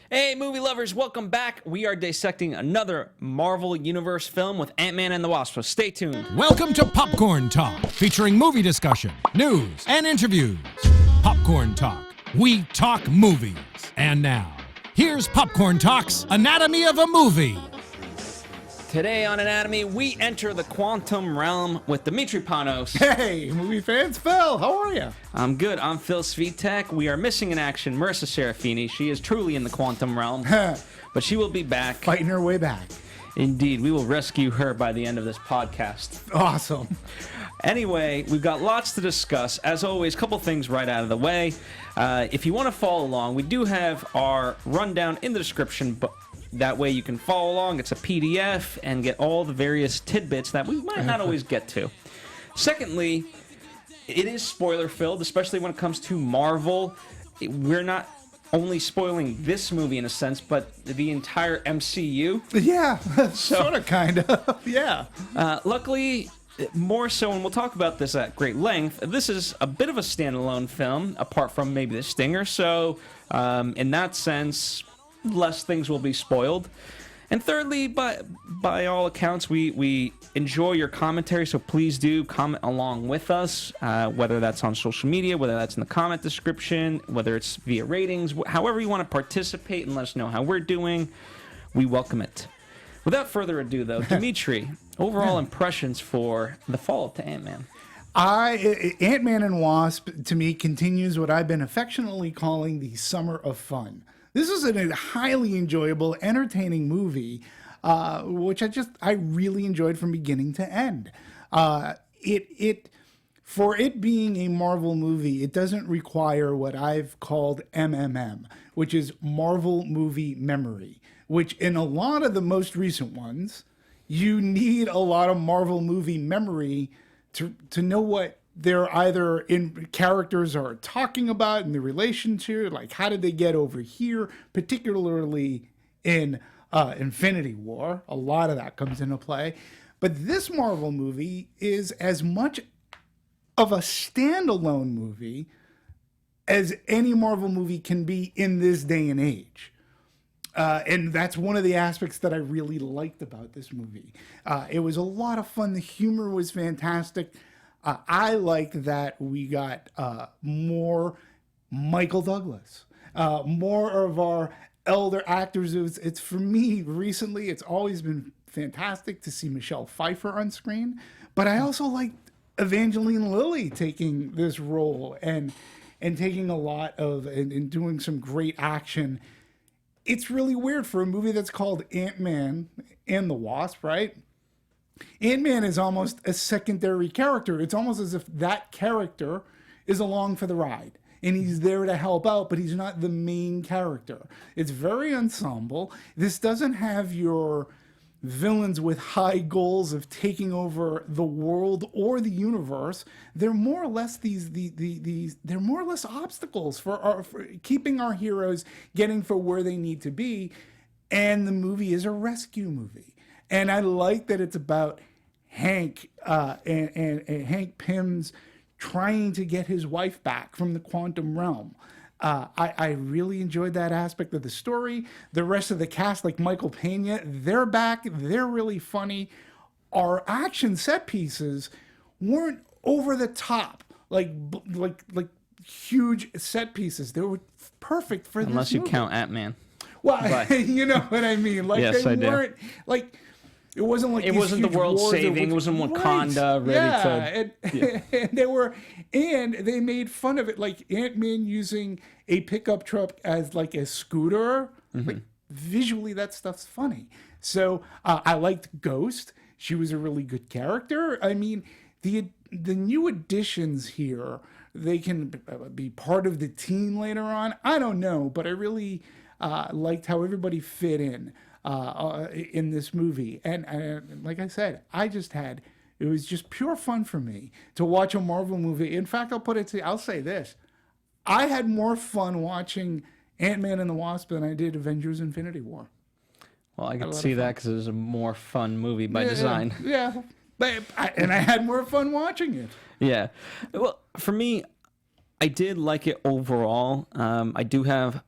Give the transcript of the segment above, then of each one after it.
Hey, movie lovers, welcome back. We are dissecting another Marvel Universe film with Ant-Man and the Wasp, so stay tuned. Welcome to Popcorn Talk, featuring movie discussion, news, and interviews. Popcorn Talk. We talk movies. And now, here's Popcorn Talk's Anatomy of a Movie. Today on Anatomy, we enter the quantum realm with Demitris Panos. Hey, movie fans, Phil, how are you? I'm good. I'm Phil Svitek. We are missing in action Marissa Serafini. She is truly in the quantum realm, but she will be back. Fighting her way back. Indeed, we will rescue her by the end of this podcast. Awesome. Anyway, we've got lots to discuss. As always, a couple things right out of the way. If you want to follow along, we do have our rundown in the description, but that way you can follow along. It's a PDF and get all the various tidbits that we might not always get to. Secondly, it is spoiler-filled, especially when it comes to Marvel. We're not only spoiling this movie in a sense, but the entire MCU. Yeah, sort of, kind of, yeah. Luckily, more so, and we'll talk about this at great length, this is a bit of a standalone film, apart from maybe the stinger, so in that sense, less things will be spoiled. And thirdly, by all accounts, we enjoy your commentary, so please do comment along with us, whether that's on social media, whether that's in the comment description, whether it's via ratings, however you want to participate and let us know how we're doing, we welcome it. Without further ado, though, Demitri, overall impressions for the follow-up to Ant-Man. Ant-Man and Wasp, to me, continues what I've been affectionately calling the summer of fun. This is a highly enjoyable, entertaining movie, which I really enjoyed from beginning to end. For it being a Marvel movie, it doesn't require what I've called MMM, which is Marvel Movie Memory, which in a lot of the most recent ones, you need a lot of Marvel movie memory to know what they're either in characters are talking about in the relation to, like how did they get over here, particularly in Infinity War. A lot of that comes into play. But this Marvel movie is as much of a standalone movie as any Marvel movie can be in this day and age. And that's one of the aspects that I really liked about this movie. It was a lot of fun. The humor was fantastic. I liked that we got more Michael Douglas, more of our elder actors. It's for me recently, it's always been fantastic to see Michelle Pfeiffer on screen, but I also liked Evangeline Lilly taking this role and taking a lot of and doing some great action. It's really weird for a movie that's called Ant-Man and the Wasp, right? Ant-Man is almost a secondary character. It's almost as if that character is along for the ride and he's there to help out, but he's not the main character. It's very ensemble. This doesn't have your villains with high goals of taking over the world or the universe. They're more or less they're more or less obstacles for keeping our heroes getting for where they need to be. And the movie is a rescue movie. And I like that it's about Hank and Hank Pym's trying to get his wife back from the quantum realm. I really enjoyed that aspect of the story. The rest of the cast, like Michael Pena, they're back. They're really funny. Our action set pieces weren't over the top, like huge set pieces. They were perfect for this movie. Unless you count Ant-Man. Well, you know what I mean. Like yes, they weren't like. It wasn't like it wasn't the world saving. It wasn't Wakanda ready to. And they were, and they made fun of it, like Ant-Man using a pickup truck as like a scooter. Mm-hmm. Like visually, that stuff's funny. So I liked Ghost. She was a really good character. I mean, the new additions here, they can be part of the team later on. I don't know, but I really liked how everybody fit in this movie. And like I said, it was just pure fun for me to watch a Marvel movie. In fact, I'll say this. I had more fun watching Ant-Man and the Wasp than I did Avengers Infinity War. Well, I can see that because it was a more fun movie by design. Yeah. And I had more fun watching it. Yeah. Well, for me, I did like it overall. I do have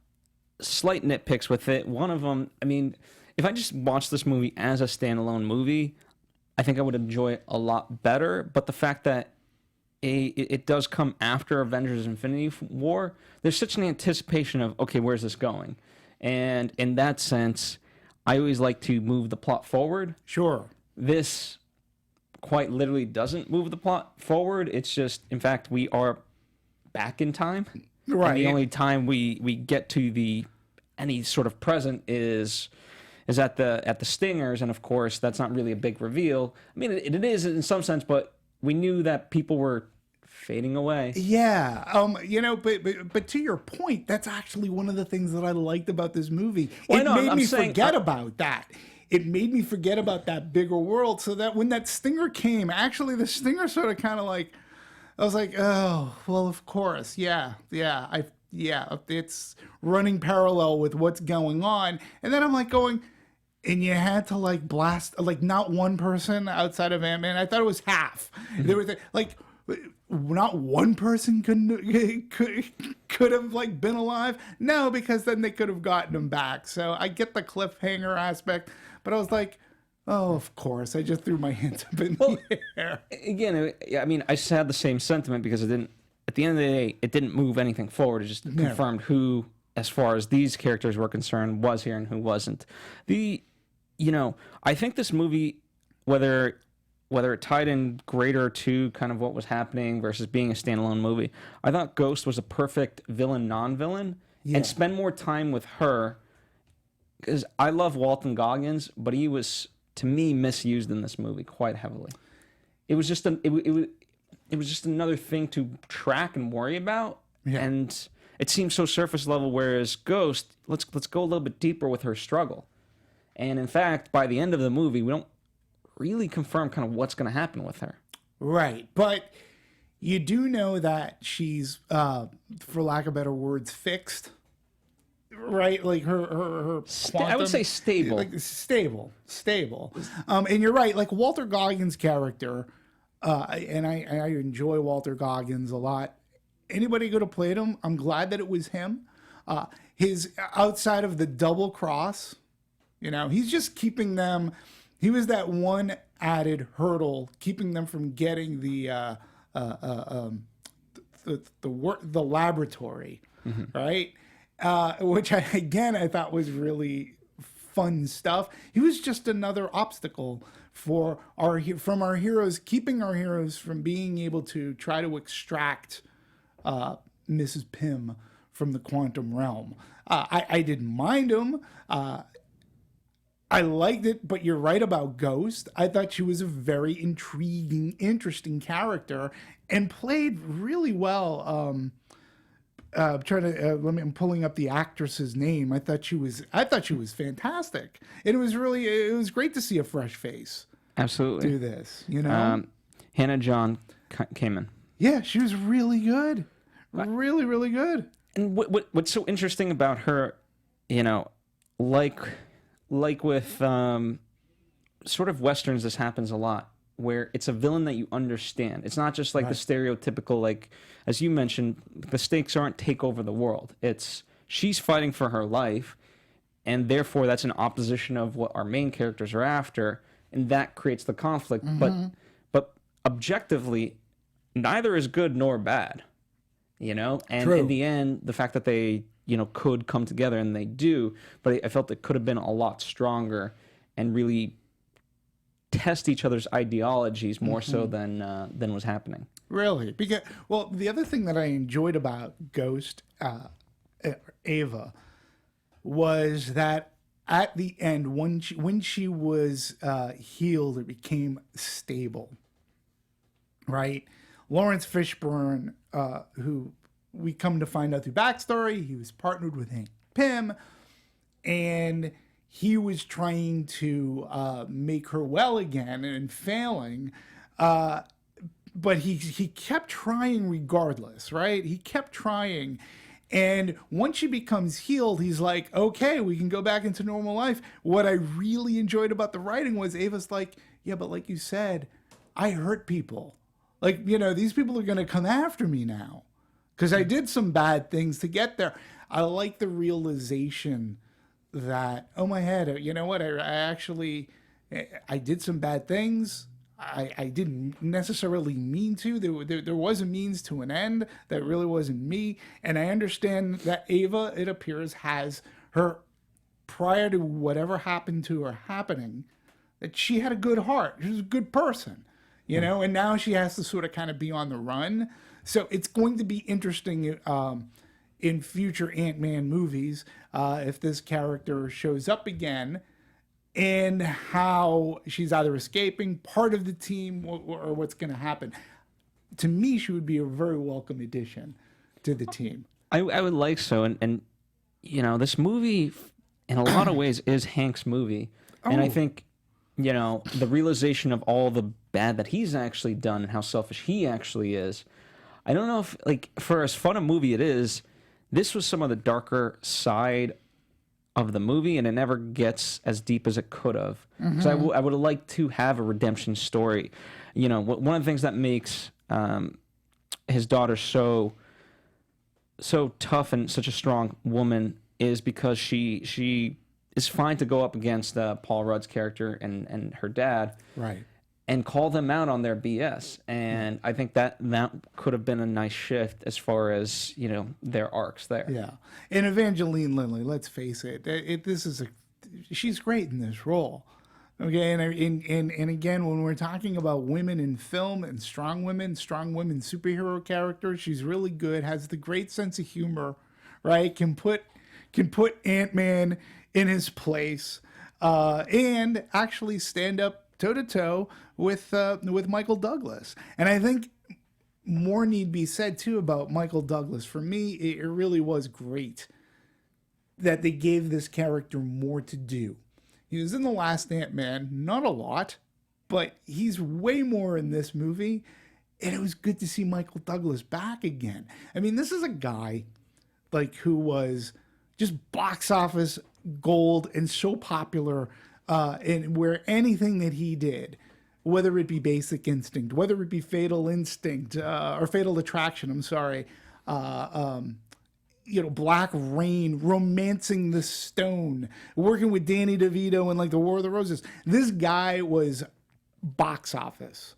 slight nitpicks with it. One of them, I mean, if I just watched this movie as a standalone movie, I think I would enjoy it a lot better. But the fact that it does come after Avengers Infinity War, there's such an anticipation of, okay, where's this going? And in that sense, I always like to move the plot forward. Sure. This quite literally doesn't move the plot forward. It's just, in fact, we are back in time. Right. And the only time we get to any sort of present is at the Stingers, and of course that's not really a big reveal. I mean, it is in some sense, but we knew that people were fading away. Yeah. But to your point, that's actually one of the things that I liked about this movie. Well, It I know, made I'm me saying- forget about that. It made me forget about that bigger world, so that when that Stinger came, actually the Stinger sort of kind of like, I was like, oh, well, of course. Yeah. It's running parallel with what's going on. And then I'm like going, and you had to like blast, like not one person outside of Ant-Man. I thought it was half. There was like, not one person could have like been alive. No, because then they could have gotten him back. So I get the cliffhanger aspect, but I was like, oh, of course. I just threw my hands up in the air. Again, I mean, I just had the same sentiment because it didn't. At the end of the day, it didn't move anything forward. It just confirmed who, as far as these characters were concerned, was here and who wasn't. I think this movie, whether it tied in greater to kind of what was happening versus being a standalone movie, I thought Ghost was a perfect villain, non-villain, and spend more time with her. Because I love Walton Goggins, but he was, to me, misused in this movie quite heavily. It was just it was just another thing to track and worry about, and it seems so surface level. Whereas Ghost, let's go a little bit deeper with her struggle. And in fact, by the end of the movie, we don't really confirm kind of what's going to happen with her. Right. But you do know that she's, for lack of better words, fixed. Right? Like her quantum, I would say stable. Like stable. And you're right. Like Walter Goggins' character, and I enjoy Walter Goggins a lot. Anybody could have played him. I'm glad that it was him. His outside of the double cross, he's just keeping them. He was that one added hurdle, keeping them from getting the laboratory, right? Which I thought was really fun stuff. He was just another obstacle from our heroes, keeping our heroes from being able to try to extract Mrs. Pym from the quantum realm. I didn't mind him. I liked it, but you're right about Ghost. I thought she was a very intriguing, interesting character and played really well. I'm pulling up the actress's name. I thought she was fantastic. And it was great to see a fresh face. Absolutely. Do this, Hannah John came in. Yeah, she was really good. Really, really good. And what's so interesting about her, like with sort of Westerns, this happens a lot, where it's a villain that you understand. It's not just like the stereotypical, like, as you mentioned, the stakes aren't take over the world. It's she's fighting for her life, and therefore that's an opposition of what our main characters are after, and that creates the conflict. But objectively, neither is good nor bad, And True. in the end, the fact that they could come together, and they do, but I felt it could have been a lot stronger and really test each other's ideologies more so than was happening. Really? Because the other thing that I enjoyed about Ghost, Ava, was that at the end, when she was healed, it became stable. Right? Lawrence Fishburne, who we come to find out through backstory, he was partnered with Hank Pym, and he was trying to make her well again and failing, but he kept trying regardless, right? He kept trying, and once she becomes healed, he's like, okay, we can go back into normal life. What I really enjoyed about the writing was Ava's like, yeah, but like you said, I hurt people. Like, these people are going to come after me now because I did some bad things to get there. I like the realization that, oh my head, you know what? I actually, I did some bad things. I didn't necessarily mean to. There was a means to an end that really wasn't me. And I understand that Ava, it appears, has her, prior to whatever happened to her happening, that she had a good heart. She was a good person, you know, and now she has to sort of kind of be on the run. So it's going to be interesting in future Ant-Man movies if this character shows up again, and how she's either escaping, part of the team, or what's going to happen. To me, she would be a very welcome addition to the team. I would like so. And, you know, this movie, in a lot of ways, is Hank's movie. And I think, you know, the realization of all the bad that he's actually done and how selfish he actually is. I don't know if, like, for as fun a movie it is, this was some of the darker side of the movie, and it never gets as deep as it could have. So I would have liked to have a redemption story. You know, one of the things that makes his daughter so tough and such a strong woman is because she is fine to go up against Paul Rudd's character and her dad, Right. and call them out on their BS. And I think that could have been a nice shift as far as, you know, their arcs there. Yeah. And Evangeline Lilly, let's face it, she's great in this role. Okay, and again, when we're talking about women in film and strong women superhero characters, she's really good, has the great sense of humor, right? Can put Ant-Man in his place, and actually stand up toe-to-toe with Michael Douglas. And I think more need be said, too, about Michael Douglas. For me, it really was great that they gave this character more to do. He was in the last Ant-Man, not a lot, but he's way more in this movie. And it was good to see Michael Douglas back again. I mean, this is a guy like who was just box office gold and so popular, and where anything that he did, whether it be Basic Instinct, whether it be Fatal Instinct, or Fatal Attraction, I'm sorry, you know, Black Rain, Romancing the Stone, working with Danny DeVito in like the War of the Roses. This guy was box office,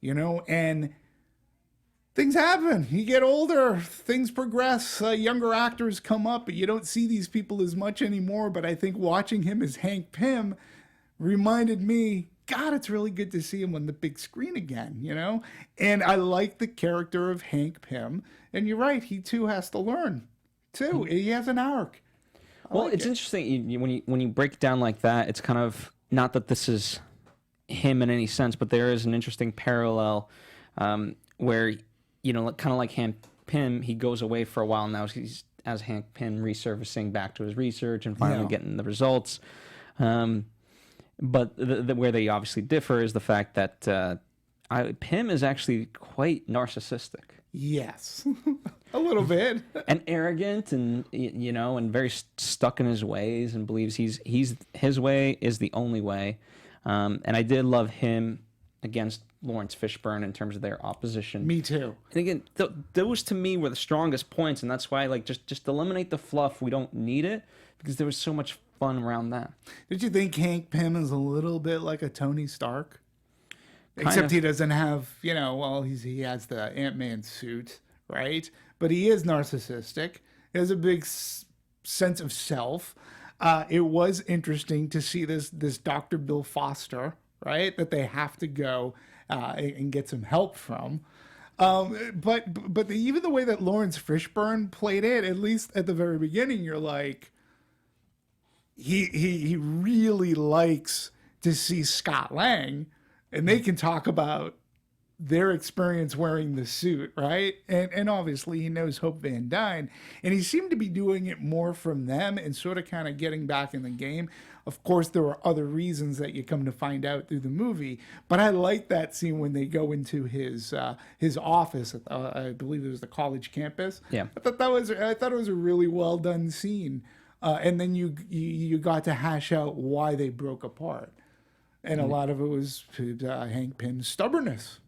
you know, and things happen. You get older, things progress, younger actors come up, but you don't see these people as much anymore. But I think watching him as Hank Pym reminded me, God, it's really good to see him on the big screen again, you know? And I like the character of Hank Pym. And you're right, he too has to learn, too. He has an arc. Well, it's interesting when you break it down like that. It's kind of not that this is him in any sense, but there is an interesting parallel where, you know, kind of like Hank Pym, he goes away for a while now. He's as Hank Pym resurfacing back to his research and finally getting the results. But where they obviously differ is the fact that Pym is actually quite narcissistic. Yes, a little bit. And arrogant, and, you know, and very stuck in his ways, and believes his way is the only way. And I did love him against Lawrence Fishburne in terms of their opposition. Me too. And again, those to me were the strongest points, and that's why, like, just eliminate the fluff. We don't need it, because there was so much fun around that. Did you think Hank Pym is a little bit like a Tony Stark? Except he doesn't have, you know, well, he has the Ant-Man suit, right? But he is narcissistic. He has a big sense of self. It was interesting to see this Dr. Bill Foster, right? That they have to go and get some help from. But even the way that Lawrence Fishburne played it, at least at the very beginning, you're like, he really likes to see Scott Lang, and they can talk about their experience wearing the suit, right? And obviously he knows Hope Van Dyne, and he seemed to be doing it more from them and sort of kind of getting back in the game. Of course, there were other reasons that you come to find out through the movie, but I like that scene when they go into his office at I believe it was the college campus. Yeah, I thought it was a really well done scene, and then you got to hash out why they broke apart, and a lot of it was Hank Pym's stubbornness.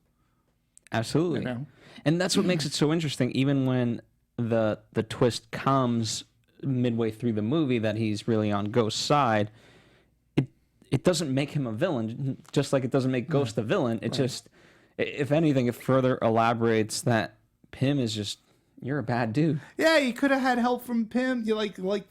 Absolutely. You know? And that's what makes it so interesting. Even when the twist comes midway through the movie that he's really on Ghost's side, it doesn't make him a villain, just like it doesn't make Ghost a villain. It just, if anything, it further elaborates that Pym is just, you're a bad dude. Yeah, you could have had help from Pym. You like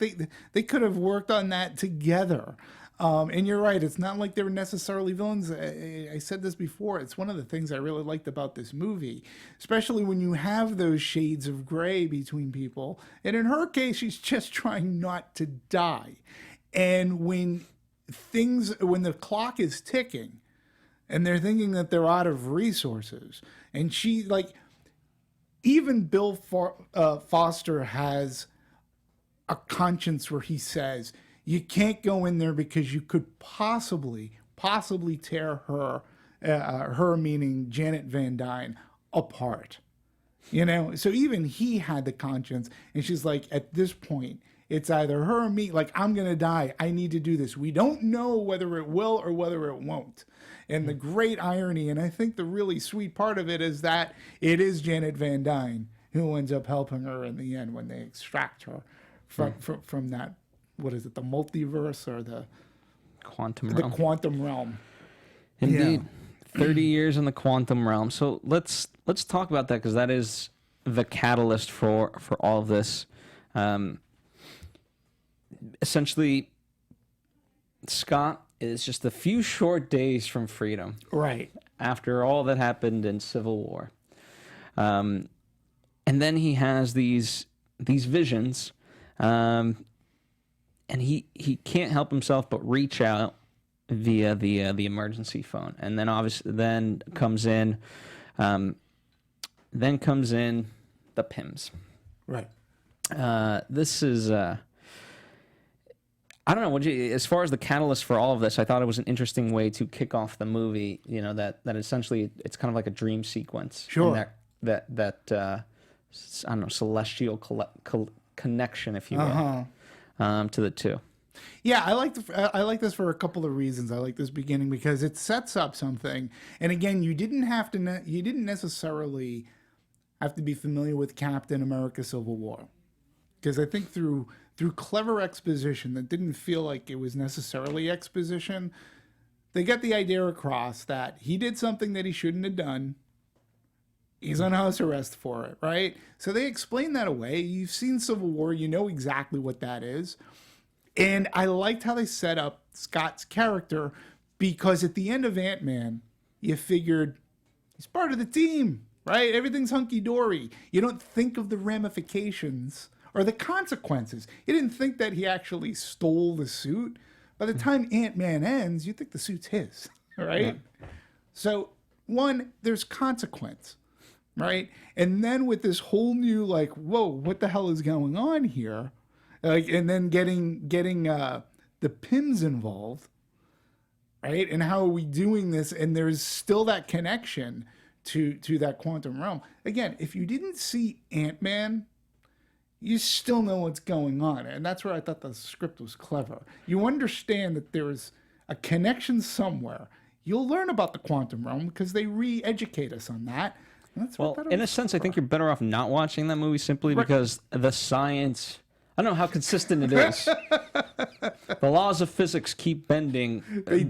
they could have worked on that together. And you're right. It's not like they were necessarily villains. I said this before. It's one of the things I really liked about this movie, especially when you have those shades of gray between people. And in her case, she's just trying not to die. And when the clock is ticking and they're thinking that they're out of resources, and she, like, even Bill Foster has a conscience where he says, you can't go in there because you could possibly tear her meaning Janet Van Dyne, apart. You know, so even he had the conscience, and she's like, at this point, it's either her or me. Like, I'm going to die. I need to do this. We don't know whether it will or whether it won't. And the great irony, and I think the really sweet part of it, is that it is Janet Van Dyne who ends up helping her in the end when they extract her from that, what is it, the multiverse or the quantum realm. The quantum realm. Indeed. Yeah. 30 years in the quantum realm. So let's talk about that, because that is the catalyst for all of this. Essentially, Scott is just a few short days from freedom. Right. After all that happened in Civil War. And then he has these visions, and he can't help himself but reach out via the emergency phone. And then obviously comes in the Pyms. Right. This is I don't know. As far as the catalyst for all of this, I thought it was an interesting way to kick off the movie. You know, that essentially it's kind of like a dream sequence. Sure. And that I don't know, celestial connection, if you will, to the two. Yeah, I like this for a couple of reasons. I like this beginning because it sets up something. And again, you didn't necessarily have to be familiar with Captain America: Civil War, because I think through clever exposition that didn't feel like it was necessarily exposition, they got the idea across that he did something that he shouldn't have done. He's on house arrest for it, right? So they explain that away. You've seen Civil War. You know exactly what that is. And I liked how they set up Scott's character, because at the end of Ant-Man, you figured he's part of the team, right? Everything's hunky-dory. You don't think of the ramifications or the consequences. You didn't think that he actually stole the suit. By the time Ant-Man ends, you think the suit's his, right? Yeah. So, one, there's consequence, right? And then with this whole new, like, whoa, what the hell is going on here? And then getting the Pyms involved, right? And how are we doing this? And there's still that connection to that quantum realm. Again, if you didn't see Ant-Man, you still know what's going on. And that's where I thought the script was clever. You understand that there's a connection somewhere. You'll learn about the quantum realm because they re-educate us on that. And that's well, in a sense, I think you're better off not watching that movie simply because the science... I don't know how consistent it is. The laws of physics keep bending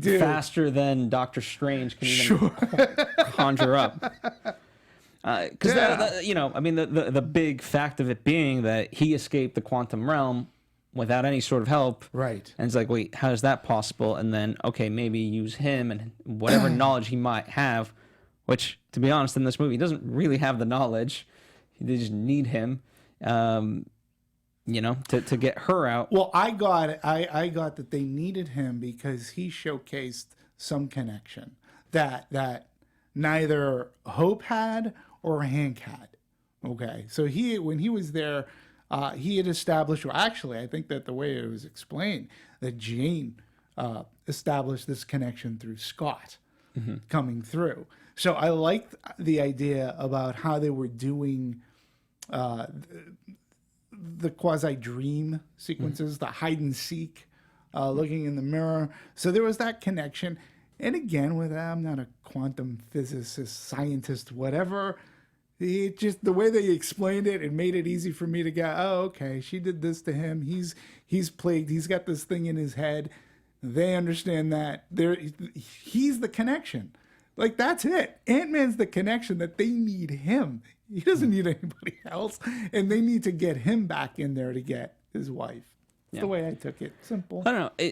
faster than Doctor Strange can even conjure up. Because, you know, I mean, the big fact of it being that he escaped the quantum realm without any sort of help. Right. And it's like, wait, how is that possible? And then, okay, maybe use him and whatever knowledge he might have, which, to be honest, in this movie, he doesn't really have the knowledge. They just need him. You know, to get her out. Well, I got it. I got that they needed him because he showcased some connection that neither Hope had or Hank had. Okay, so when he was there, he had established. Well, actually, I think that the way it was explained, that Jane established this connection through Scott coming through. So I liked the idea about how they were doing. The quasi-dream sequences, the hide and seek, looking in the mirror. So there was that connection. And again, I'm not a quantum physicist, scientist, whatever, It just the way they explained it, it made it easy for me to go, oh, okay, she did this to him. He's plagued. He's got this thing in his head. They understand that. He's the connection. Like, that's it. Ant-Man's the connection that they need him. He doesn't need anybody else, and they need to get him back in there to get his wife. That's the way I took it. Simple. I don't know.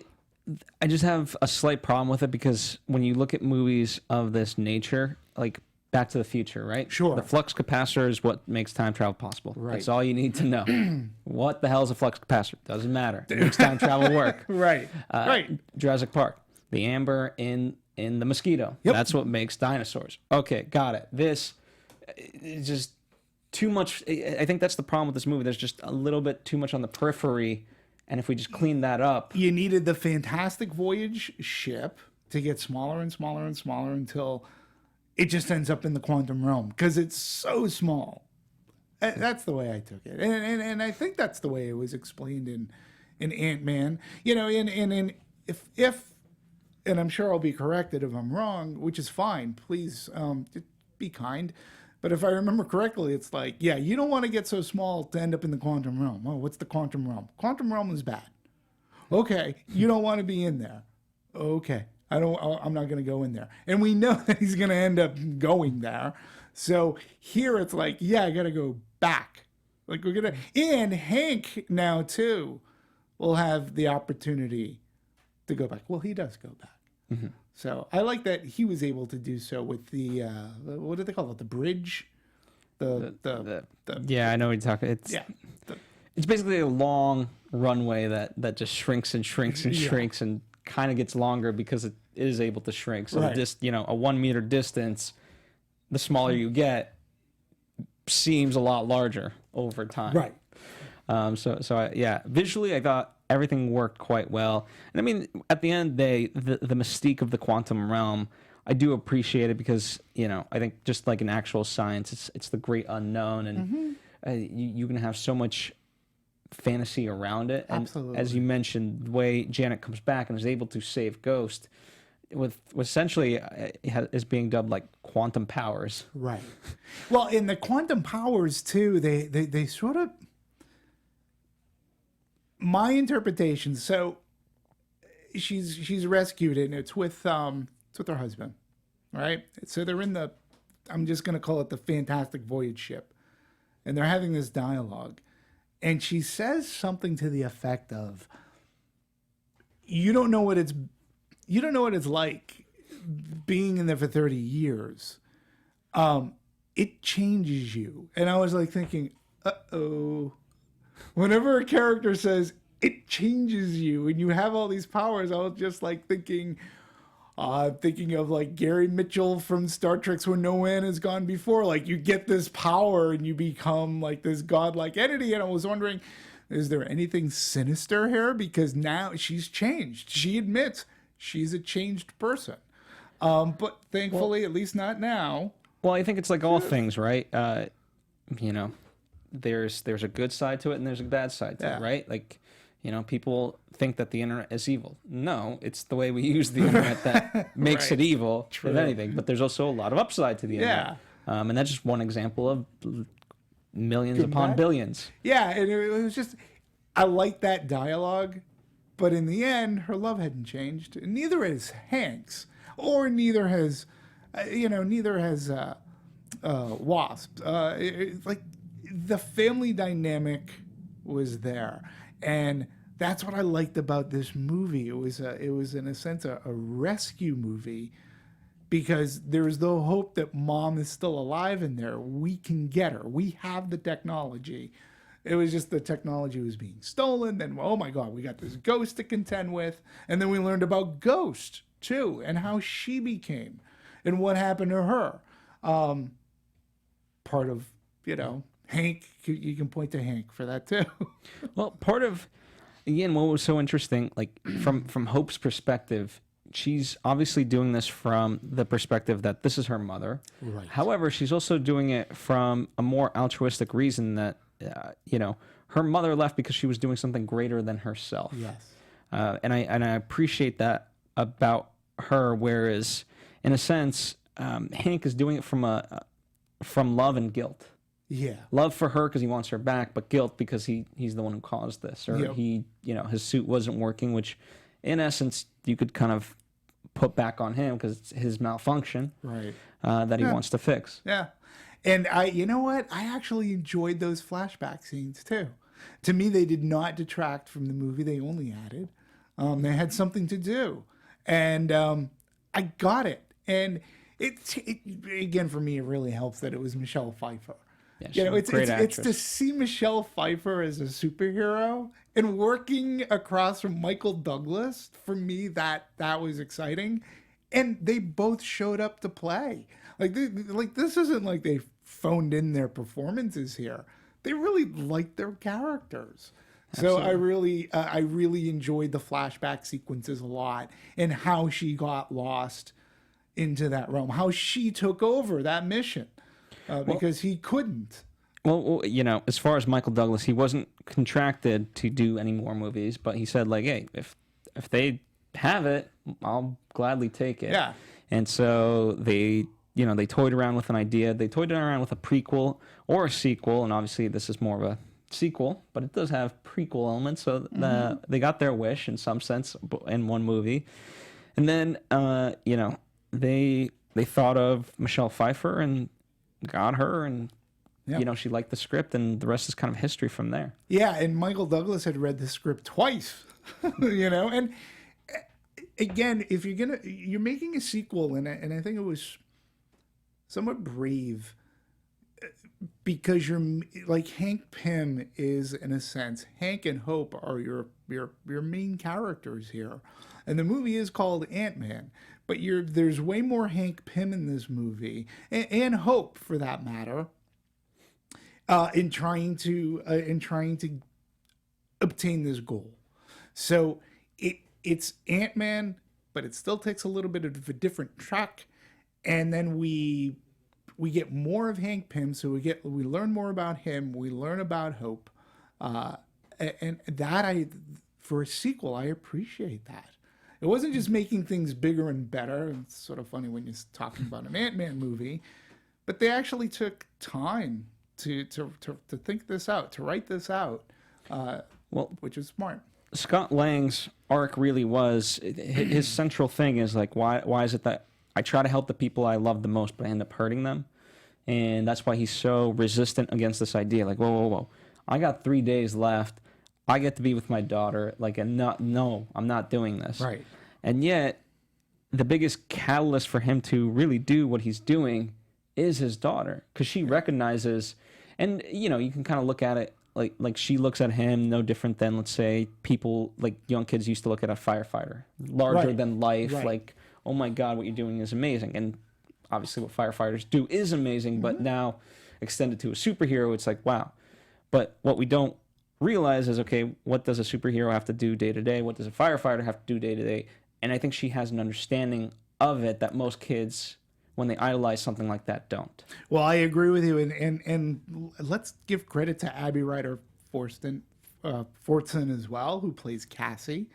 I just have a slight problem with it because when you look at movies of this nature, like Back to the Future, right? Sure. The flux capacitor is what makes time travel possible. Right. That's all you need to know. What the hell is a flux capacitor? Doesn't matter. It makes time travel work. Right. Right. Jurassic Park. The amber in the mosquito. Yep. That's what makes dinosaurs. Okay, got it. This is just too much. I think that's the problem with this movie. There's just a little bit too much on the periphery. And if we just clean that up. You needed the Fantastic Voyage ship to get smaller and smaller and smaller until it just ends up in the quantum realm because it's so small. That's the way I took it. And I think that's the way it was explained in Ant-Man. You know, and if and I'm sure I'll be corrected if I'm wrong, which is fine. Please be kind. But if I remember correctly, it's like, yeah, you don't want to get so small to end up in the quantum realm. Oh, what's the quantum realm? Quantum realm is bad. Okay, you don't want to be in there. Okay, I'm not going to go in there. And we know that he's going to end up going there. So here it's like, yeah, I got to go back. Like we're going to, and Hank now too will have the opportunity to go back. Well, he does go back. Mm-hmm. So I like that he was able to do so with the what do they call it? The bridge, yeah, I know what you're talking. It's basically a long runway that just shrinks and shrinks and shrinks and kind of gets longer because it is able to shrink. So just a 1 meter distance, the smaller you get, seems a lot larger over time. Right. So visually I thought everything worked quite well. And I mean, at the end of the day, the mystique of the quantum realm, I do appreciate it because, I think just like in actual science, it's the great unknown. And you can have so much fantasy around it. And absolutely. As you mentioned, the way Janet comes back and is able to save Ghost with essentially is being dubbed like quantum powers. Right. Well, in the quantum powers too, they sort of, my interpretation. So she's rescued and it's with her husband, right? So they're in I'm just gonna call it the Fantastic Voyage ship, and they're having this dialogue, and she says something to the effect of, "You don't know what it's like being in there for 30 years. It changes you." And I was like thinking, uh-oh. Whenever a character says it changes you and you have all these powers, I was just like thinking of like Gary Mitchell from Star Trek's When No Man Has Gone Before. Like you get this power and you become like this godlike entity. And I was wondering, is there anything sinister here? Because now she's changed. She admits she's a changed person. But thankfully, at least not now. Well, I think it's like all things, right? There's a good side to it and there's a bad side to it, right? Like, people think that the internet is evil. No, it's the way we use the internet that makes it evil, if anything. But there's also a lot of upside to the internet. And that's just one example of millions upon billions. Yeah, and it was just, I like that dialogue, but in the end, her love hadn't changed. And neither has Hank's, or neither has Wasp. Like, the family dynamic was there, and that's what I liked about this movie. It was in a sense a rescue movie, because there's the hope that mom is still alive in there. We can get her. We have the technology. It was just the technology was being stolen. Then, oh my God, we got this Ghost to contend with, and then we learned about Ghost too and how she became and what happened to her. Part of Hank, you can point to Hank for that too. Well, part of, again, what was so interesting, like from Hope's perspective, she's obviously doing this from the perspective that this is her mother. Right. However, she's also doing it from a more altruistic reason that, her mother left because she was doing something greater than herself. Yes. And I appreciate that about her, whereas in a sense, Hank is doing it from from love and guilt. Yeah. Love for her because he wants her back, but guilt because he's the one who caused this, or Yep. he, his suit wasn't working, which in essence you could kind of put back on him because it's his malfunction, Right. that he wants to fix. Yeah. And you know what? I actually enjoyed those flashback scenes too. To me, they did not detract from the movie. They only added. They had something to do. And I got it. And it again, for me, it really helps that it was Michelle Pfeiffer. Yeah, she's a great it's actress. to see Michelle Pfeiffer as a superhero and working across from Michael Douglas. For me, that was exciting, and they both showed up to play. Like this isn't like they phoned in their performances here. They really liked their characters. So I really enjoyed the flashback sequences a lot, and how she got lost into that realm, how she took over that mission. Because he couldn't. Well, as far as Michael Douglas, he wasn't contracted to do any more movies, but he said, like, hey, if they have it, I'll gladly take it. Yeah. And so they toyed around with an idea. They toyed around with a prequel or a sequel, and obviously this is more of a sequel, but it does have prequel elements, so they got their wish in some sense in one movie. And then, they thought of Michelle Pfeiffer and got her, and she liked the script, and the rest is kind of history from there. Yeah, and Michael Douglas had read the script twice, and again, if you're making a sequel, and I think it was somewhat brave, because you're like, Hank Pym is, in a sense, Hank and Hope are your main characters here, and the movie is called Ant-Man. But there's way more Hank Pym in this movie, and Hope, for that matter, in trying to obtain this goal. So it's Ant-Man, but it still takes a little bit of a different track, and then we get more of Hank Pym. So we learn more about him. We learn about Hope, and that for a sequel, I appreciate that. It wasn't just making things bigger and better. It's sort of funny when you're talking about an Ant-Man movie, but they actually took time to think this out, to write this out, which is smart. Scott Lang's arc really was, his central thing is like, why is it that I try to help the people I love the most, but I end up hurting them? And that's why he's so resistant against this idea. Like, whoa. I got 3 days left. I get to be with my daughter. Like, I'm not doing this. Right. And yet, the biggest catalyst for him to really do what he's doing is his daughter, because she recognizes, and you can kind of look at it like she looks at him no different than, let's say, people like young kids used to look at a firefighter, larger than life. Right. Like, oh my God, what you're doing is amazing. And obviously, what firefighters do is amazing. But now, extended to a superhero, it's like, wow. But what we don't realize is, okay, what does a superhero have to do day to day? What does a firefighter have to do day to day? And I think she has an understanding of it that most kids, when they idolize something like that, don't. Well, I agree with you, and let's give credit to Abby Ryder Fortson as well, who plays Cassie.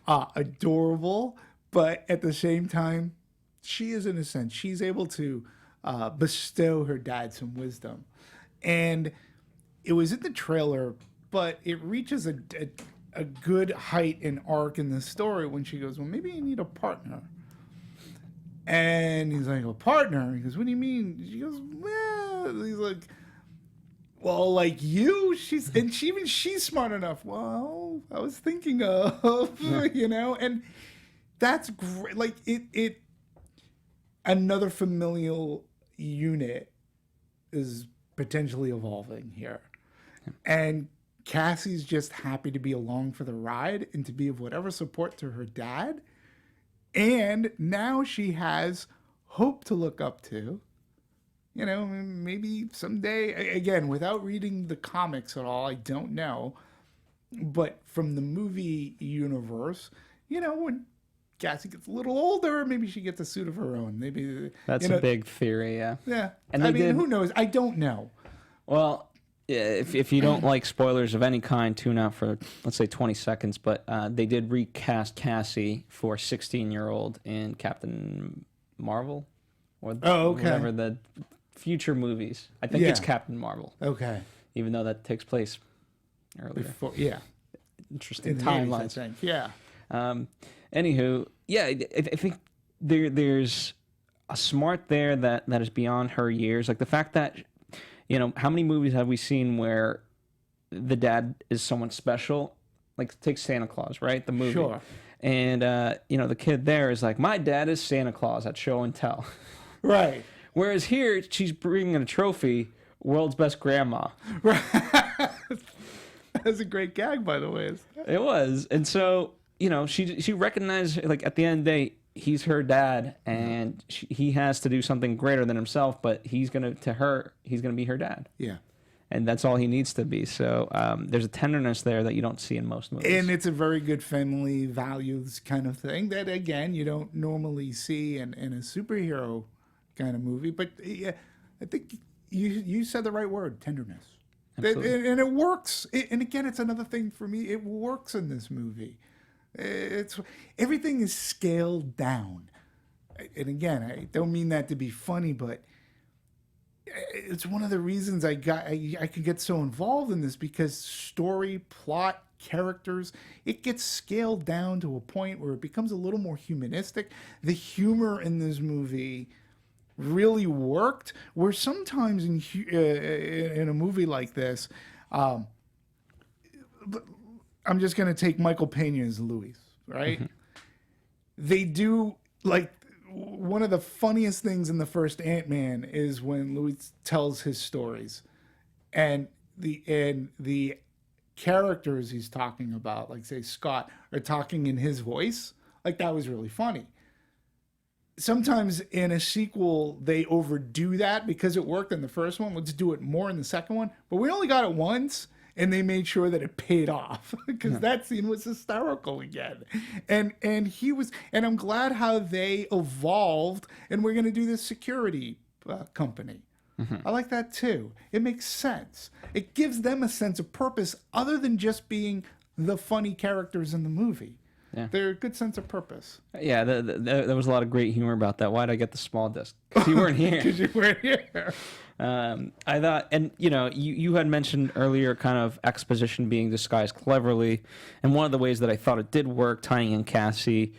Adorable, but at the same time, she is, in a sense, she's able to bestow her dad some wisdom. And it was in the trailer, but it reaches a good height and arc in the story when she goes, well, maybe you need a partner. And he's like, a partner? He goes, what do you mean? She goes, well, he's like, well, like you? She's smart enough. Well, I was thinking of, and that's great. Like it another familial unit is potentially evolving here. And Cassie's just happy to be along for the ride and to be of whatever support to her dad. And now she has Hope to look up to. Maybe someday, again, without reading the comics at all, I don't know. But from the movie universe, when Cassie gets a little older, maybe she gets a suit of her own. Maybe that's a big theory, yeah. Yeah. And who knows? I don't know. Well, if you don't like spoilers of any kind, tune out for, let's say, 20 seconds. But they did recast Cassie for 16-year-old in Captain Marvel, or whatever the future movies. I think it's Yeah. Captain Marvel, Okay. even though that takes place earlier. Before, yeah. Interesting In the 80s, I timelines. think. Yeah. Anywho, yeah, I think there's a smart there that is beyond her years. Like the fact that, how many movies have we seen where the dad is someone special? Like take Santa Claus, right? The movie. Sure. And, the kid there is like, my dad is Santa Claus at show and tell. Right. Whereas here, she's bringing a trophy, world's best grandma. That's a great gag, by the way. It was. And so, she recognized, like, at the end of the day, he's her dad, and he has to do something greater than himself, but he's going to be her dad. Yeah. And that's all he needs to be. So there's a tenderness there that you don't see in most movies. And it's a very good family values kind of thing that, again, you don't normally see in a superhero kind of movie. But yeah, I think you said the right word, tenderness. Absolutely. And it works. And again, it's another thing for me. It works in this movie. Everything is scaled down. And again, I don't mean that to be funny, but it's one of the reasons I could get so involved in this, because story, plot, characters, it gets scaled down to a point where it becomes a little more humanistic. The humor in this movie really worked, where sometimes in a movie like this, I'm just going to take Michael Pena as Louis, right? Mm-hmm. They do, like, one of the funniest things in the first Ant-Man is when Louis tells his stories, and the characters he's talking about, like say Scott, are talking in his voice. Like, that was really funny. Sometimes in a sequel, they overdo that because it worked in the first one. Let's do it more in the second one. But we only got it once, and they made sure that it paid off, because that scene was hysterical again. And I'm glad how they evolved, and we're going to do this security company. Mm-hmm. I like that too. It makes sense. It gives them a sense of purpose other than just being the funny characters in the movie. Yeah. They're a good sense of purpose. Yeah, there was a lot of great humor about that. Why did I get the small disc? Because you weren't here. Because you weren't here. I thought, and you had mentioned earlier kind of exposition being disguised cleverly, and one of the ways that I thought it did work, tying in Cassie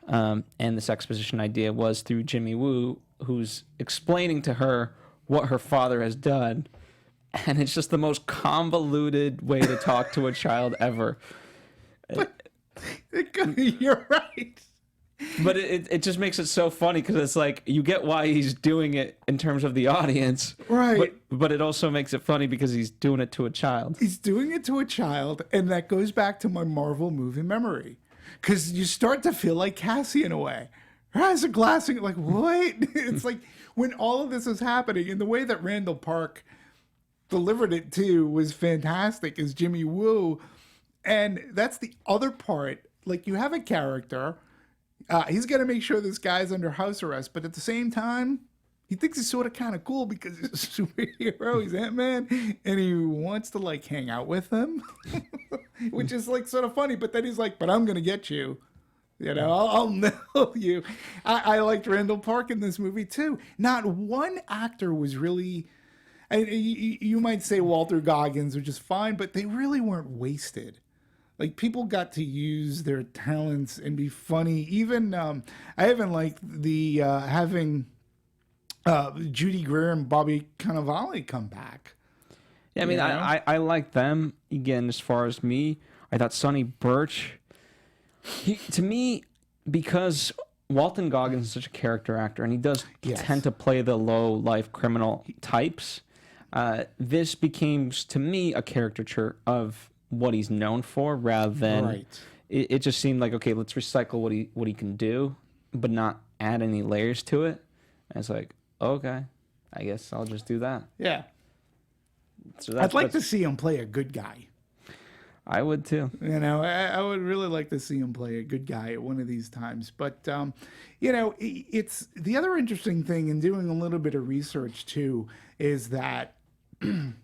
and this exposition idea, was through Jimmy Woo, who's explaining to her what her father has done, and it's just the most convoluted way to talk to a child ever. You're right. But it just makes it so funny, because it's like you get why he's doing it in terms of the audience, right? But it also makes it funny because he's doing it to a child. He's doing it to a child, and that goes back to my Marvel movie memory, because you start to feel like Cassie in a way. As a glassing, like, what? It's like when all of this is happening, and the way that Randall Park delivered it too was fantastic, is Jimmy Woo. And that's the other part. Like, you have a character, he's going to make sure this guy's under house arrest, but at the same time, he thinks he's sort of kind of cool because he's a superhero, he's Ant-Man, and he wants to, like, hang out with him, which is, like, sort of funny. But then he's like, but I'm going to get you. I'll nail you. I liked Randall Park in this movie, too. Not one actor was really... you might say Walter Goggins, which is fine, but they really weren't wasted. Like, people got to use their talents and be funny. Even I haven't liked the having Judy Greer and Bobby Cannavale come back. Yeah, I mean, I like them. Again, as far as me, I thought Sonny Birch, to me, because Walton Goggins is such a character actor, and he does tend to play the low-life criminal types, this became, to me, a caricature of what he's known for, rather than it just seemed like, okay, let's recycle what he can do, but not add any layers to it. And it's like, okay, I guess I'll just do that. Yeah. So I'd like to see him play a good guy. I would too. I would really like to see him play a good guy at one of these times. But, it's the other interesting thing in doing a little bit of research too, is that Peyton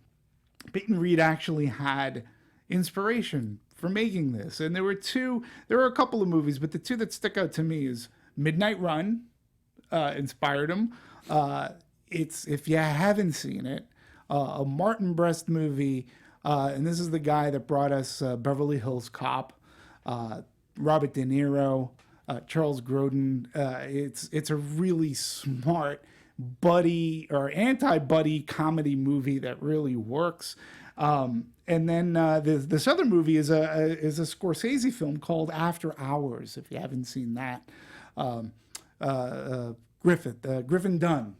Reed actually had inspiration for making this. And there were a couple of movies, but the two that stick out to me is Midnight Run, inspired him. it's, if you haven't seen it, a Martin Brest movie, and this is the guy that brought us Beverly Hills Cop, Robert De Niro, Charles Grodin. It's a really smart buddy or anti-buddy comedy movie that really works. And then this other movie is a Scorsese film called After Hours. If you haven't seen that, Griffin Dunn.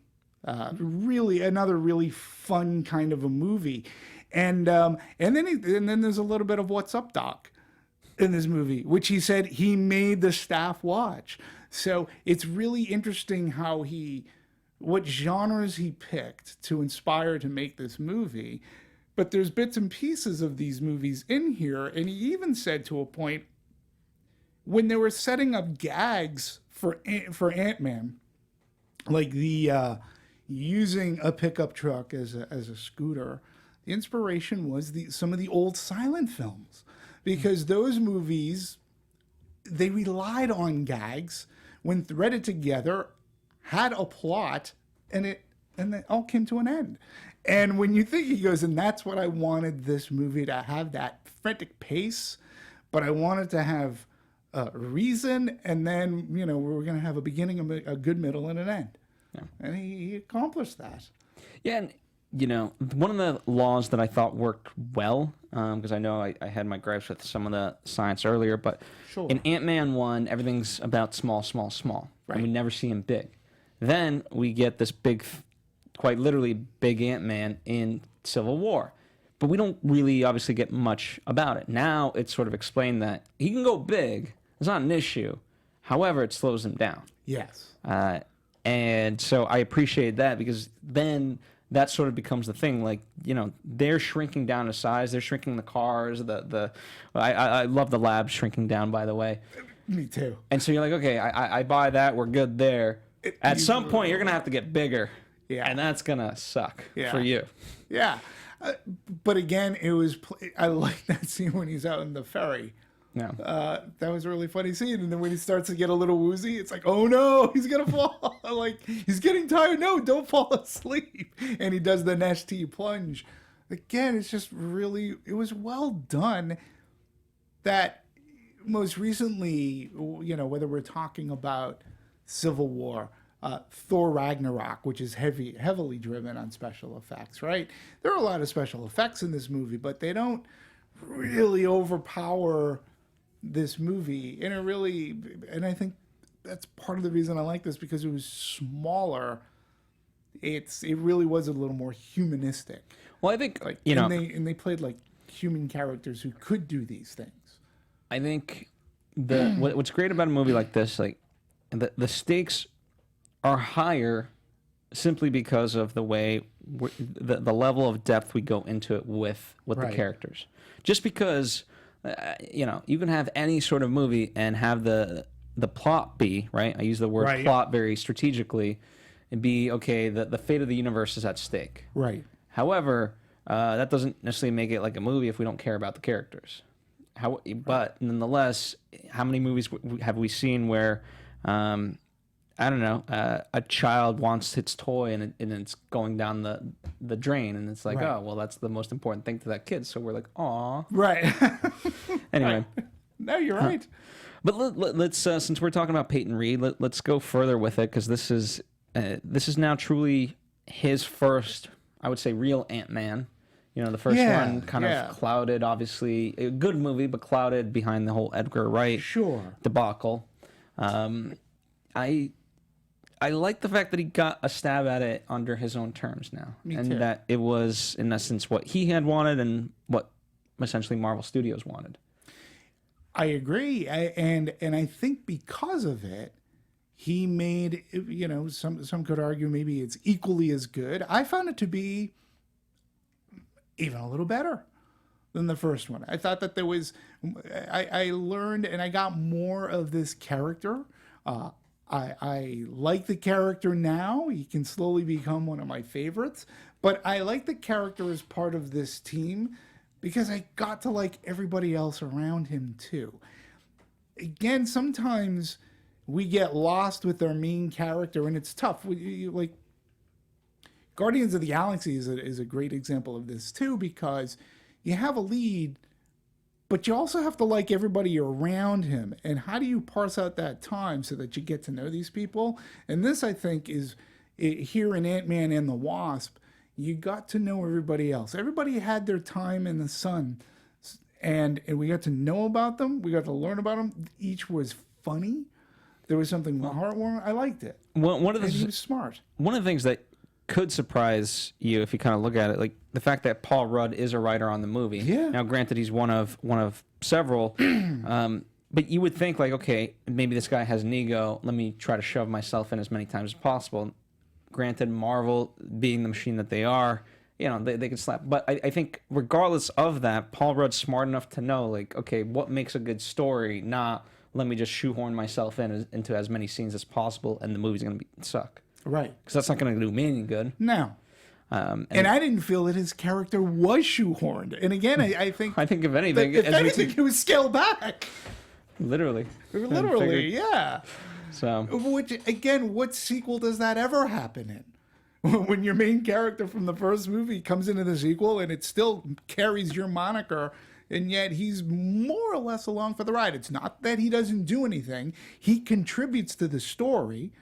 Really another really fun kind of a movie, and then there's a little bit of What's Up, Doc, in this movie, which he said he made the staff watch. So it's really interesting what genres he picked to inspire to make this movie. But there's bits and pieces of these movies in here, and he even said to a point when they were setting up gags for Ant-Man, like the using a pickup truck as a scooter, the inspiration was some of the old silent films, because those movies, they relied on gags when threaded together, had a plot, and it all came to an end. And when you think, he goes, and that's what I wanted this movie to have, that frantic pace, but I wanted to have a reason, and then, we were going to have a beginning, a good middle, and an end. Yeah. And he accomplished that. Yeah, and one of the laws that I thought worked well, because I know I had my gripes with some of the science earlier, but sure. In Ant-Man 1, everything's about small, right. And we never see him big. Then we get this big, quite literally big Ant-Man in Civil War, but we don't really obviously get much about it. Now it's sort of explained that he can go big, it's not an issue, however it slows him down. Yes. And so I appreciate that, because then that sort of becomes the thing. Like, they're shrinking down to size. They're shrinking the cars. I love the lab shrinking down, by the way. Me too. And so you're like, okay, I buy that. We're good there. At some point, you're going to have to get bigger. Yeah. And that's going to suck for you. Yeah. But again, I like that scene when he's out in the ferry. Yeah. That was a really funny scene. And then when he starts to get a little woozy, it's like, oh no, he's going to fall. Like, he's getting tired. No, don't fall asleep. And he does the nasty plunge. Again, it's just really, it was well done. That most recently, whether we're talking about Civil War, Thor Ragnarok, which is heavily driven on special effects, right? There are a lot of special effects in this movie, but they don't really overpower this movie. And I think that's part of the reason I like this, because it was smaller. It really was a little more humanistic. Well, I think, and they played like human characters who could do these things. I think what's great about a movie like this, like the stakes are higher simply because of the way the level of depth we go into it with right. The characters. Just because you can have any sort of movie and have the plot be right. I use the word right. Plot very strategically, and be okay. The fate of the universe is at stake. Right. However, that doesn't necessarily make it like a movie if we don't care about the characters. But nonetheless, how many movies have we seen where, I don't know, a child wants its toy and it's going down the drain, and it's like, right. Oh, well, that's the most important thing to that kid. So we're like, aw. Right. Anyway. Right. No, you're right. But let's since we're talking about Peyton Reed, let's go further with it, because this is now truly his first, I would say, real Ant-Man. The first one kind of clouded, obviously, a good movie, but clouded behind the whole Edgar Wright debacle. I like the fact that he got a stab at it under his own terms now. Me too. That it was, in essence, what he had wanted and what essentially Marvel Studios wanted. I agree. And I think because of it, he made, some could argue maybe it's equally as good. I found it to be even a little better than the first one. I thought that there was, I learned and I got more of this character. I like the character now. He can slowly become one of my favorites. But I like the character as part of this team because I got to like everybody else around him too. Again, sometimes we get lost with our main character, and it's tough. Guardians of the Galaxy is a great example of this too, because you have a lead, but you also have to like everybody around him. And how do you parse out that time so that you get to know these people? And this, I think, is here in Ant-Man and the Wasp, you got to know everybody else. Everybody had their time in the sun, and we got to know about them. We got to learn about them. Each was funny. There was something heartwarming. I liked it. One of And he the was smart. one of the things that could surprise you if you kind of look at it, like the fact that Paul Rudd is a writer on the movie. Yeah. Now, granted, he's one of several, but you would think like, okay, maybe this guy has an ego. Let me try to shove myself in as many times as possible. Granted, Marvel, being the machine that they are, you know, they can slap. But I think regardless of that, Paul Rudd's smart enough to know, like, okay, what makes a good story? Not let me just shoehorn myself into as many scenes as possible, and the movie's going to suck. Right. Because that's not going to do me any good. No. And I didn't feel that his character was shoehorned. And again, I think if anything, if anything, it was scaled back. literally, Literally, yeah. So Which, again, what sequel does that ever happen in? When your main character from the first movie comes into the sequel and it still carries your moniker, and yet he's more or less along for the ride. It's not that he doesn't do anything. He contributes to the story.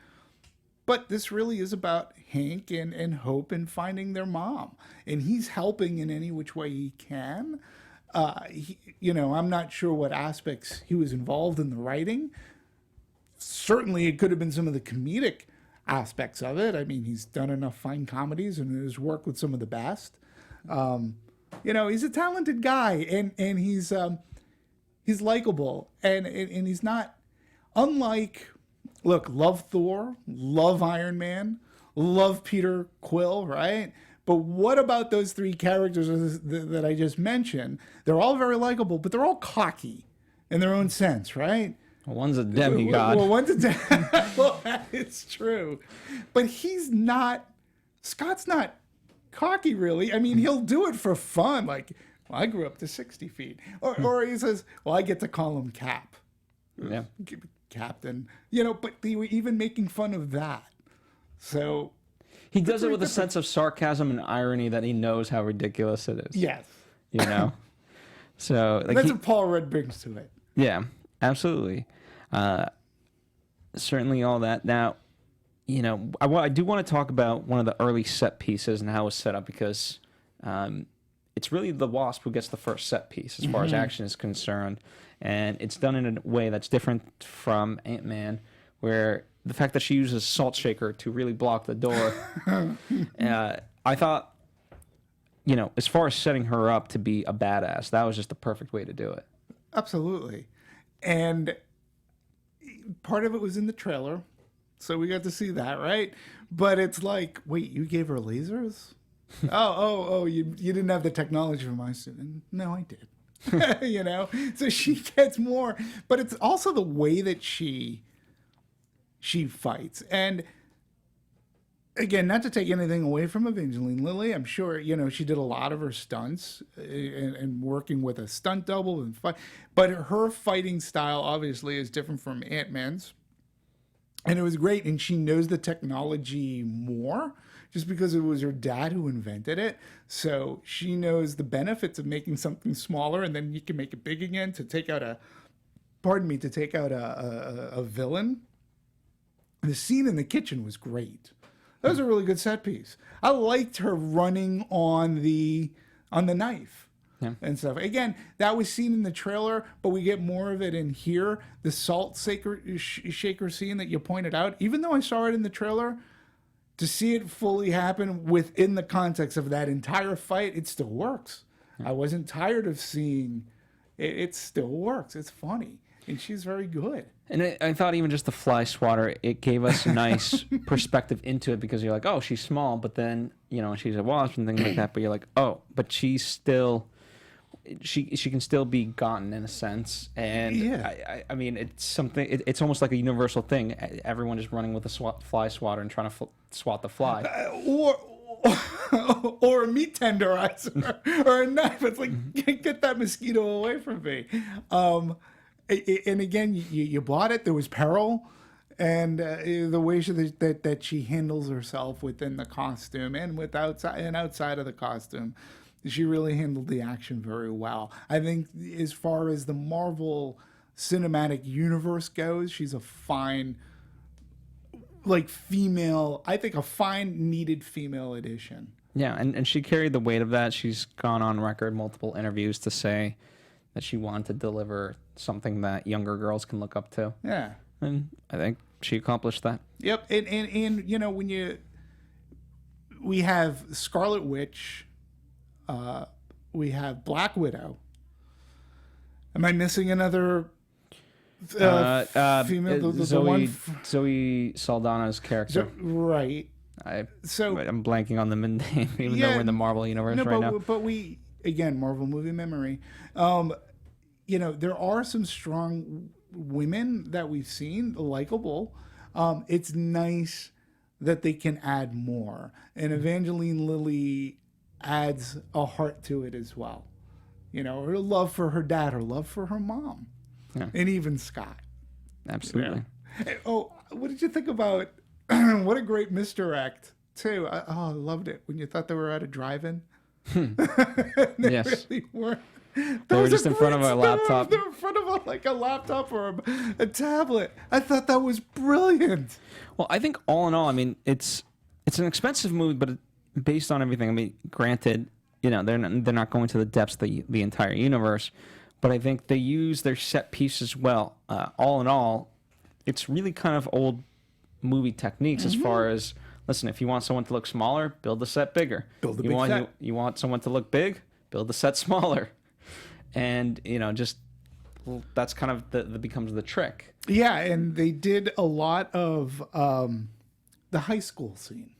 But this really is about Hank and Hope and finding their mom. And he's helping in any which way he can. I'm not sure what aspects he was involved in the writing. Certainly, it could have been some of the comedic aspects of it. I mean, he's done enough fine comedies and has worked with some of the best. He's a talented guy, and he's likable, and he's not unlike. Look, love Thor, love Iron Man, love Peter Quill, right? But what about those three characters that I just mentioned? They're all very likable, but they're all cocky in their own sense, right? one's a demigod. Well, one's a demigod. Well, that is true. But he's not, Scott's not cocky, really. I mean, he'll do it for fun. Like, well, I grew up to 60 feet. Or he says, well, I get to call him Cap. Yeah. Captain, but they were even making fun of that. So He does it with a sense of sarcasm and irony that he knows how ridiculous it is. yes, So like that's what Paul Rudd brings to it. Yeah, absolutely. Certainly all that. Now, I do want to talk about one of the early set pieces and how it was set up, because it's really the Wasp who gets the first set piece as far as action is concerned. And it's done in a way that's different from Ant-Man, where the fact that she uses Salt Shaker to really block the door, I thought, as far as setting her up to be a badass, that was just the perfect way to do it. Absolutely. And part of it was in the trailer, so we got to see that, right? But it's like, wait, you gave her lasers? you didn't have the technology for my student. No, I did. So she gets more, but it's also the way that she fights. And again, not to take anything away from Evangeline Lilly, I'm sure she did a lot of her stunts and working with a stunt double and fight, but her fighting style obviously is different from Ant-Man's, and it was great. And she knows the technology more, just because it was her dad who invented it. So she knows the benefits of making something smaller, and then you can make it big again to take out a villain. The scene in the kitchen was great. That was a really good set piece. I liked her running on the knife and stuff. Again, that was seen in the trailer, but we get more of it in here. The salt shaker scene that you pointed out, even though I saw it in the trailer, to see it fully happen within the context of that entire fight, it still works. I wasn't tired of seeing it. It still works. It's funny. And she's very good. And I thought even just the fly swatter, it gave us a nice perspective into it, because you're like, oh, she's small, but then, she's a wasp and things like that. But you're like, oh, but she's still, she can still be gotten in a sense. And yeah. I mean, it's something, it's almost like a universal thing. Everyone is running with a fly swatter and trying to swat the fly. Or a meat tenderizer or a knife. It's like, get that mosquito away from me. And again, you bought it. There was peril. And the way that she handles herself within the costume and outside of the costume, she really handled the action very well. I think as far as the Marvel Cinematic Universe goes, she's a fine, female. I think a fine needed female addition. Yeah, and she carried the weight of that. She's gone on record multiple interviews to say that she wanted to deliver something that younger girls can look up to. Yeah. And I think she accomplished that. Yep. And we have Scarlet Witch, we have Black Widow. Am I missing another female? Zoe Saldana's character. Right. I'm blanking on the name, even though we're in the Marvel universe now. But we, again, Marvel movie memory. There are some strong women that we've seen, likable. It's nice that they can add more. And Evangeline Lilly adds a heart to it as well. Her love for her dad, her love for her mom, and even Scott. Absolutely. Yeah. Oh, what did you think about, what a great misdirect, too. I loved it when you thought they were at a drive-in. Yes. Really weren't. They were just in front of a laptop. They were in front of a laptop or a tablet. I thought that was brilliant. Well, I think all in all, I mean, it's an expensive movie, but based on everything, I mean, granted, they're not going to the depths of the entire universe, but I think they use their set pieces well. All in all, it's really kind of old movie techniques as far as, listen, if you want someone to look smaller, build the set bigger. Build the big set. You want someone to look big, build the set smaller. And, just that's kind of that becomes the trick. Yeah, and they did a lot of the high school scene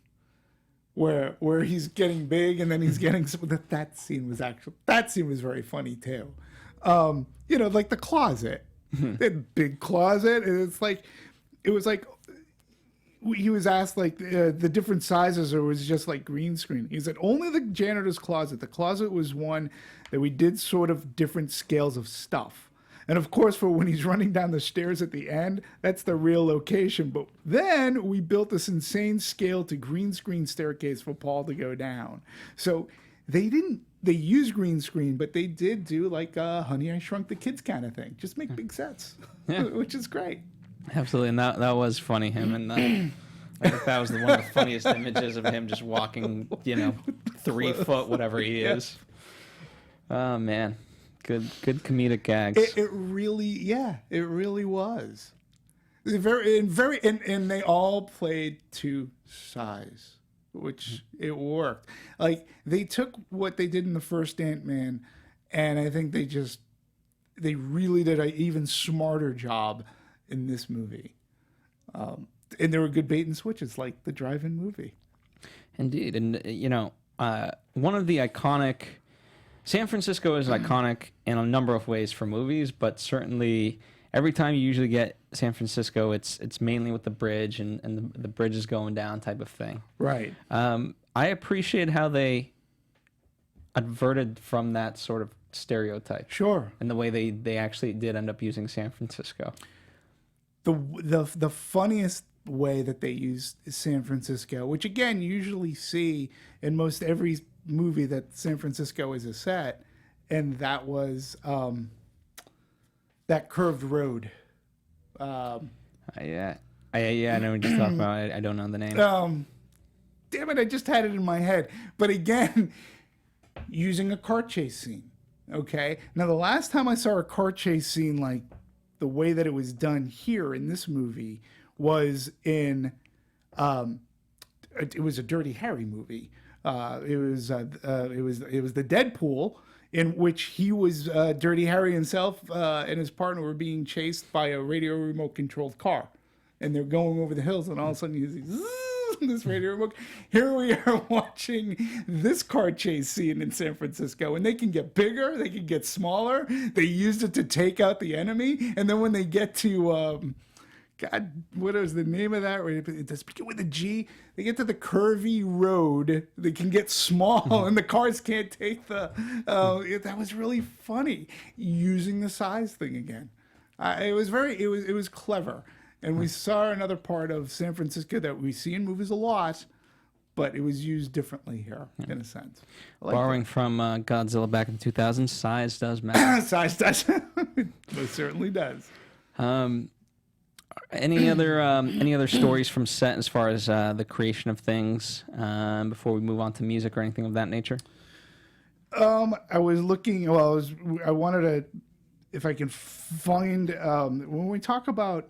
where he's getting big and then he's getting that scene was very funny too. Like the closet, the big closet, and it was like he was asked the different sizes, or it was just like green screen. He said only the janitor's closet. The closet was one that we did sort of different scales of stuff. And of course, for when he's running down the stairs at the end, that's the real location. But then we built this insane scale to green screen staircase for Paul to go down. So they use green screen, but they did do Honey, I Shrunk the Kids kind of thing. Just make big sets, which is great. Absolutely, and that was funny. Him and I think that was one of the funniest images of him just walking, 3 foot, whatever he is. Oh man, good comedic gags. It really was. And they all played to size, which it worked. They took what they did in the first Ant-Man, and I think they really did an even smarter job in this movie. And there were good bait and switches, like the drive-in movie. Indeed. And, one of the iconic... San Francisco is iconic in a number of ways for movies, but certainly every time you usually get San Francisco, it's mainly with the bridge and the bridge is going down type of thing. Right. I appreciate how they adverted from that sort of stereotype. Sure. And the way they actually did end up using San Francisco. The funniest way that they used San Francisco, which again you usually see in most every movie that San Francisco is a set, and that was that curved road. I know what you're talking about. I don't know the name. Damn it, I just had it in my head. But again, using a car chase scene. Okay, now the last time I saw a car chase scene like the way that it was done here in this movie was in it was a Dirty Harry movie. It was the Deadpool, in which he was Dirty Harry himself and his partner were being chased by a radio remote controlled car, and they're going over the hills, and all of a sudden you see this radio remote. Here we are watching this car chase scene in San Francisco, and they can get bigger, they can get smaller. They used it to take out the enemy, and then when they get to God, what is the name of that? It does begin with a G. They get to the curvy road. They can get small, and the cars can't take the. That was really funny using the size thing again. It was clever, And we saw another part of San Francisco that we see in movies a lot, but it was used differently here, in a sense. I like Borrowing from Godzilla back in 2000, size does matter. that. Size does. It most certainly does. Any other stories from set as far as the creation of things before we move on to music or anything of that nature? I was looking. Well, I wanted to, if I can find when we talk about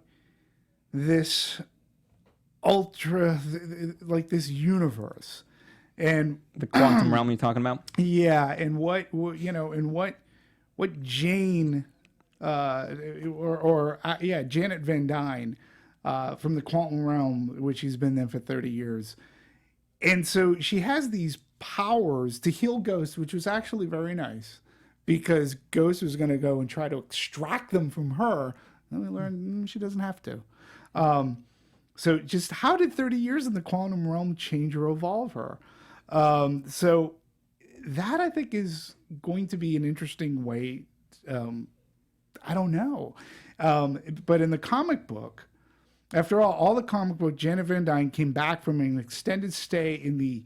this ultra, like this universe, and The quantum realm you're talking about? yeah, and what Jane, Janet Van Dyne, from the quantum realm, which she's been there for 30 years, and so she has these powers to heal ghosts, which was actually very nice, because Ghost was going to go and try to extract them from her. And we learned she doesn't have to. So just how did 30 years in the quantum realm change or evolve her? So that I think is going to be an interesting way. I don't know. But in the comic book, after all the comic book, Janet Van Dyne came back from an extended stay in the,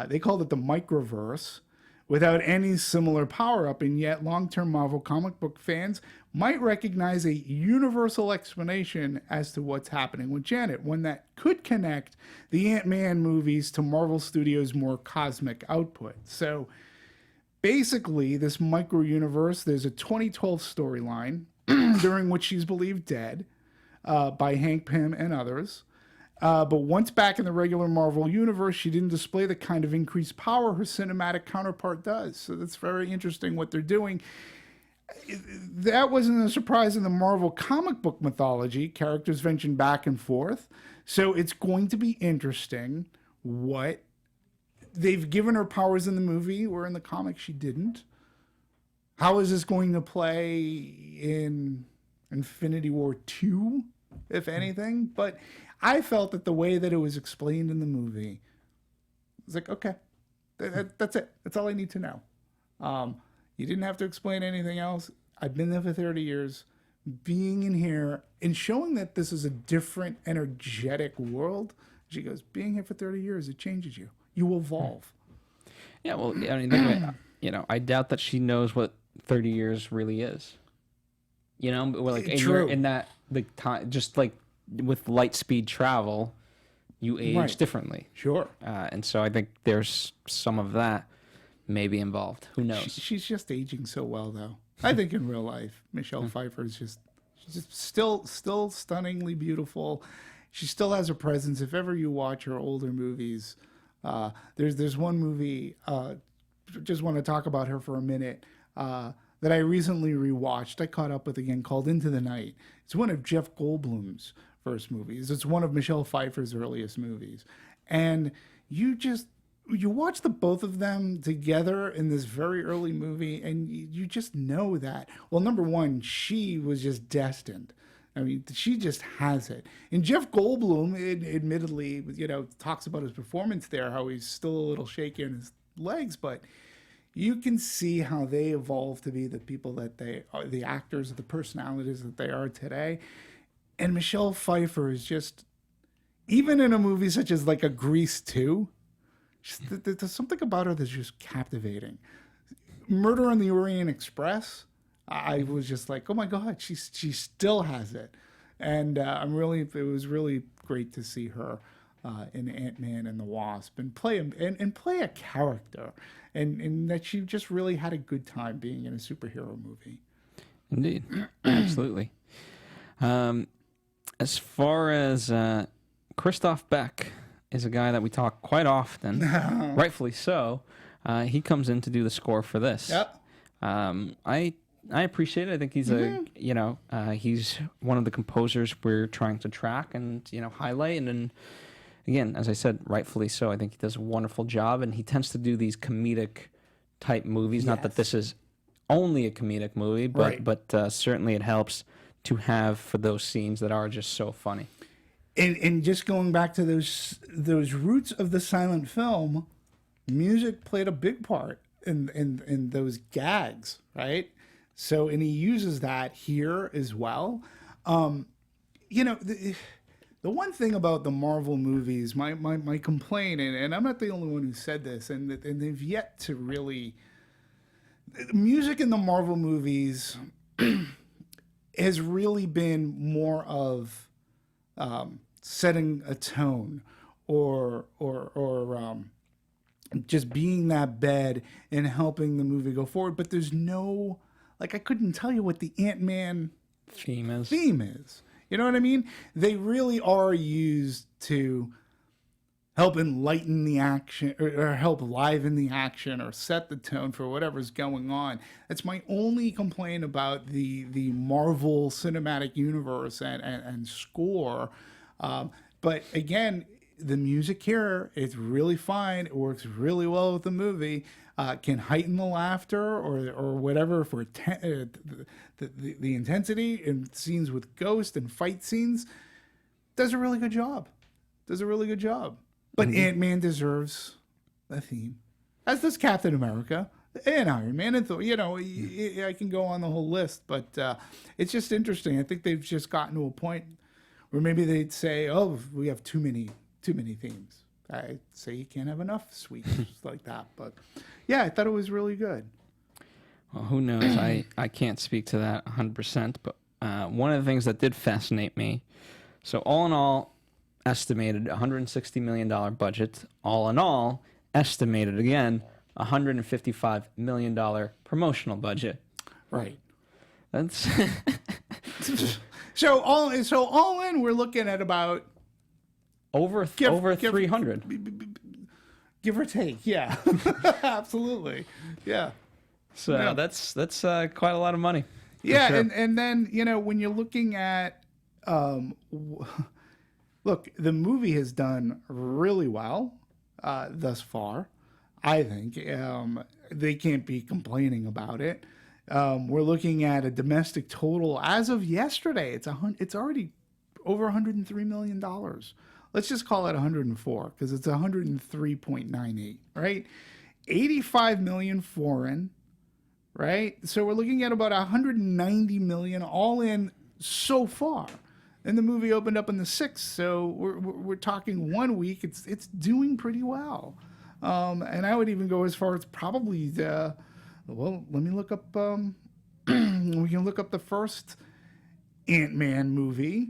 they called it the microverse, without any similar power-up, and yet long-term Marvel comic book fans might recognize a universal explanation as to what's happening with Janet, one that could connect the Ant-Man movies to Marvel Studios' more cosmic output. So basically, this micro-universe, there's a 2012 storyline during which she's believed dead by Hank Pym and others. But once back in the regular Marvel universe, she didn't display the kind of increased power her cinematic counterpart does. So that's very interesting what they're doing. That wasn't a surprise in the Marvel comic book mythology. Characters ventured back and forth. So it's going to be interesting what they've given her powers in the movie, where in the comics she didn't. How is this going to play in Infinity War 2, if anything? But I felt that the way that it was explained in the movie, I was like, okay, that's it. That's all I need to know. You didn't have to explain anything else. I've been there for 30 years. Being in here and showing that this is a different, energetic world. She goes, being here for 30 years, it changes you. You evolve. Yeah, well, I mean, I doubt that she knows what 30 years really is. Like in that the time, just like with light speed travel, you age differently. Sure. And so I think there's some of that maybe involved. Who knows? She's just aging so well, though. I think in real life, Michelle Pfeiffer is she's just still stunningly beautiful. She still has a presence. If ever you watch her older movies, there's one movie. Just want to talk about her for a minute. That I recently rewatched. I caught up with again, called Into the Night. It's one of Jeff Goldblum's first movies. It's one of Michelle Pfeiffer's earliest movies. And you watch the both of them together in this very early movie, and you just know that. Well, number one, she was just destined. I mean, she just has it. And Jeff Goldblum, admittedly, talks about his performance there, how he's still a little shaky in his legs, but you can see how they evolve to be the people that they are, the actors, the personalities that they are today. And Michelle Pfeiffer is just, even in a movie such as like a Grease 2, there's something about her that's just captivating. Murder on the Orient Express, I was just like, oh my God, she still has it. And it was really great to see her in Ant-Man and the Wasp and play a character, and that she just really had a good time being in a superhero movie. Indeed, absolutely. As far as Christoph Beck is a guy that we talk quite often, rightfully so. He comes in to do the score for this. Yep. I appreciate it. I think he's he's one of the composers we're trying to track and highlight, and then again, as I said, rightfully so. I think he does a wonderful job, and he tends to do these comedic type movies. Yes. Not that this is only a comedic movie, but certainly it helps to have for those scenes that are just so funny. And just going back to those roots of the silent film, music played a big part in those gags, right? So, and he uses that here as well. The one thing about the Marvel movies, my complaint, and I'm not the only one who said this, and they've yet to really. Music in the Marvel movies has really been more of setting a tone or just being that bed and helping the movie go forward. But there's no, like, I couldn't tell you what the Ant-Man Theme is. You know what I mean? They really are used to help enlighten the action or help liven the action or set the tone for whatever's going on. That's my only complaint about the Marvel Cinematic Universe and score. But again, the music here is really fine. It works really well with the movie. Can heighten the laughter or whatever for the intensity in scenes with ghosts and fight scenes. Does a really good job. But Ant-Man deserves a theme, as does Captain America and Iron Man and Thor. I can go on the whole list, but it's just interesting. I think they've just gotten to a point where maybe they'd say, "Oh, we have too many themes." I'd say you can't have enough suites like that. But yeah, I thought it was really good. Well, who knows? I can't speak to that 100%. But one of the things that did fascinate me. So all in all, estimated $160 million budget. All in all, estimated again $155 million promotional budget. Right. That's so all in, we're looking at about over 300. Give or take, yeah. Absolutely. Yeah. So Yeah. that's quite a lot of money. Yeah, sure. and then, when you're looking at look, the movie has done really well thus far. I think they can't be complaining about it. We're looking at a domestic total as of yesterday. It's already over $103 million. Let's just call it 104 because it's 103.98, right? 85 million foreign, right? So we're looking at about 190 million all in so far. And the movie opened up on the 6th, so we're talking 1 week. It's doing pretty well, and I would even go as far as probably well. Let me look up. We can look up the first Ant-Man movie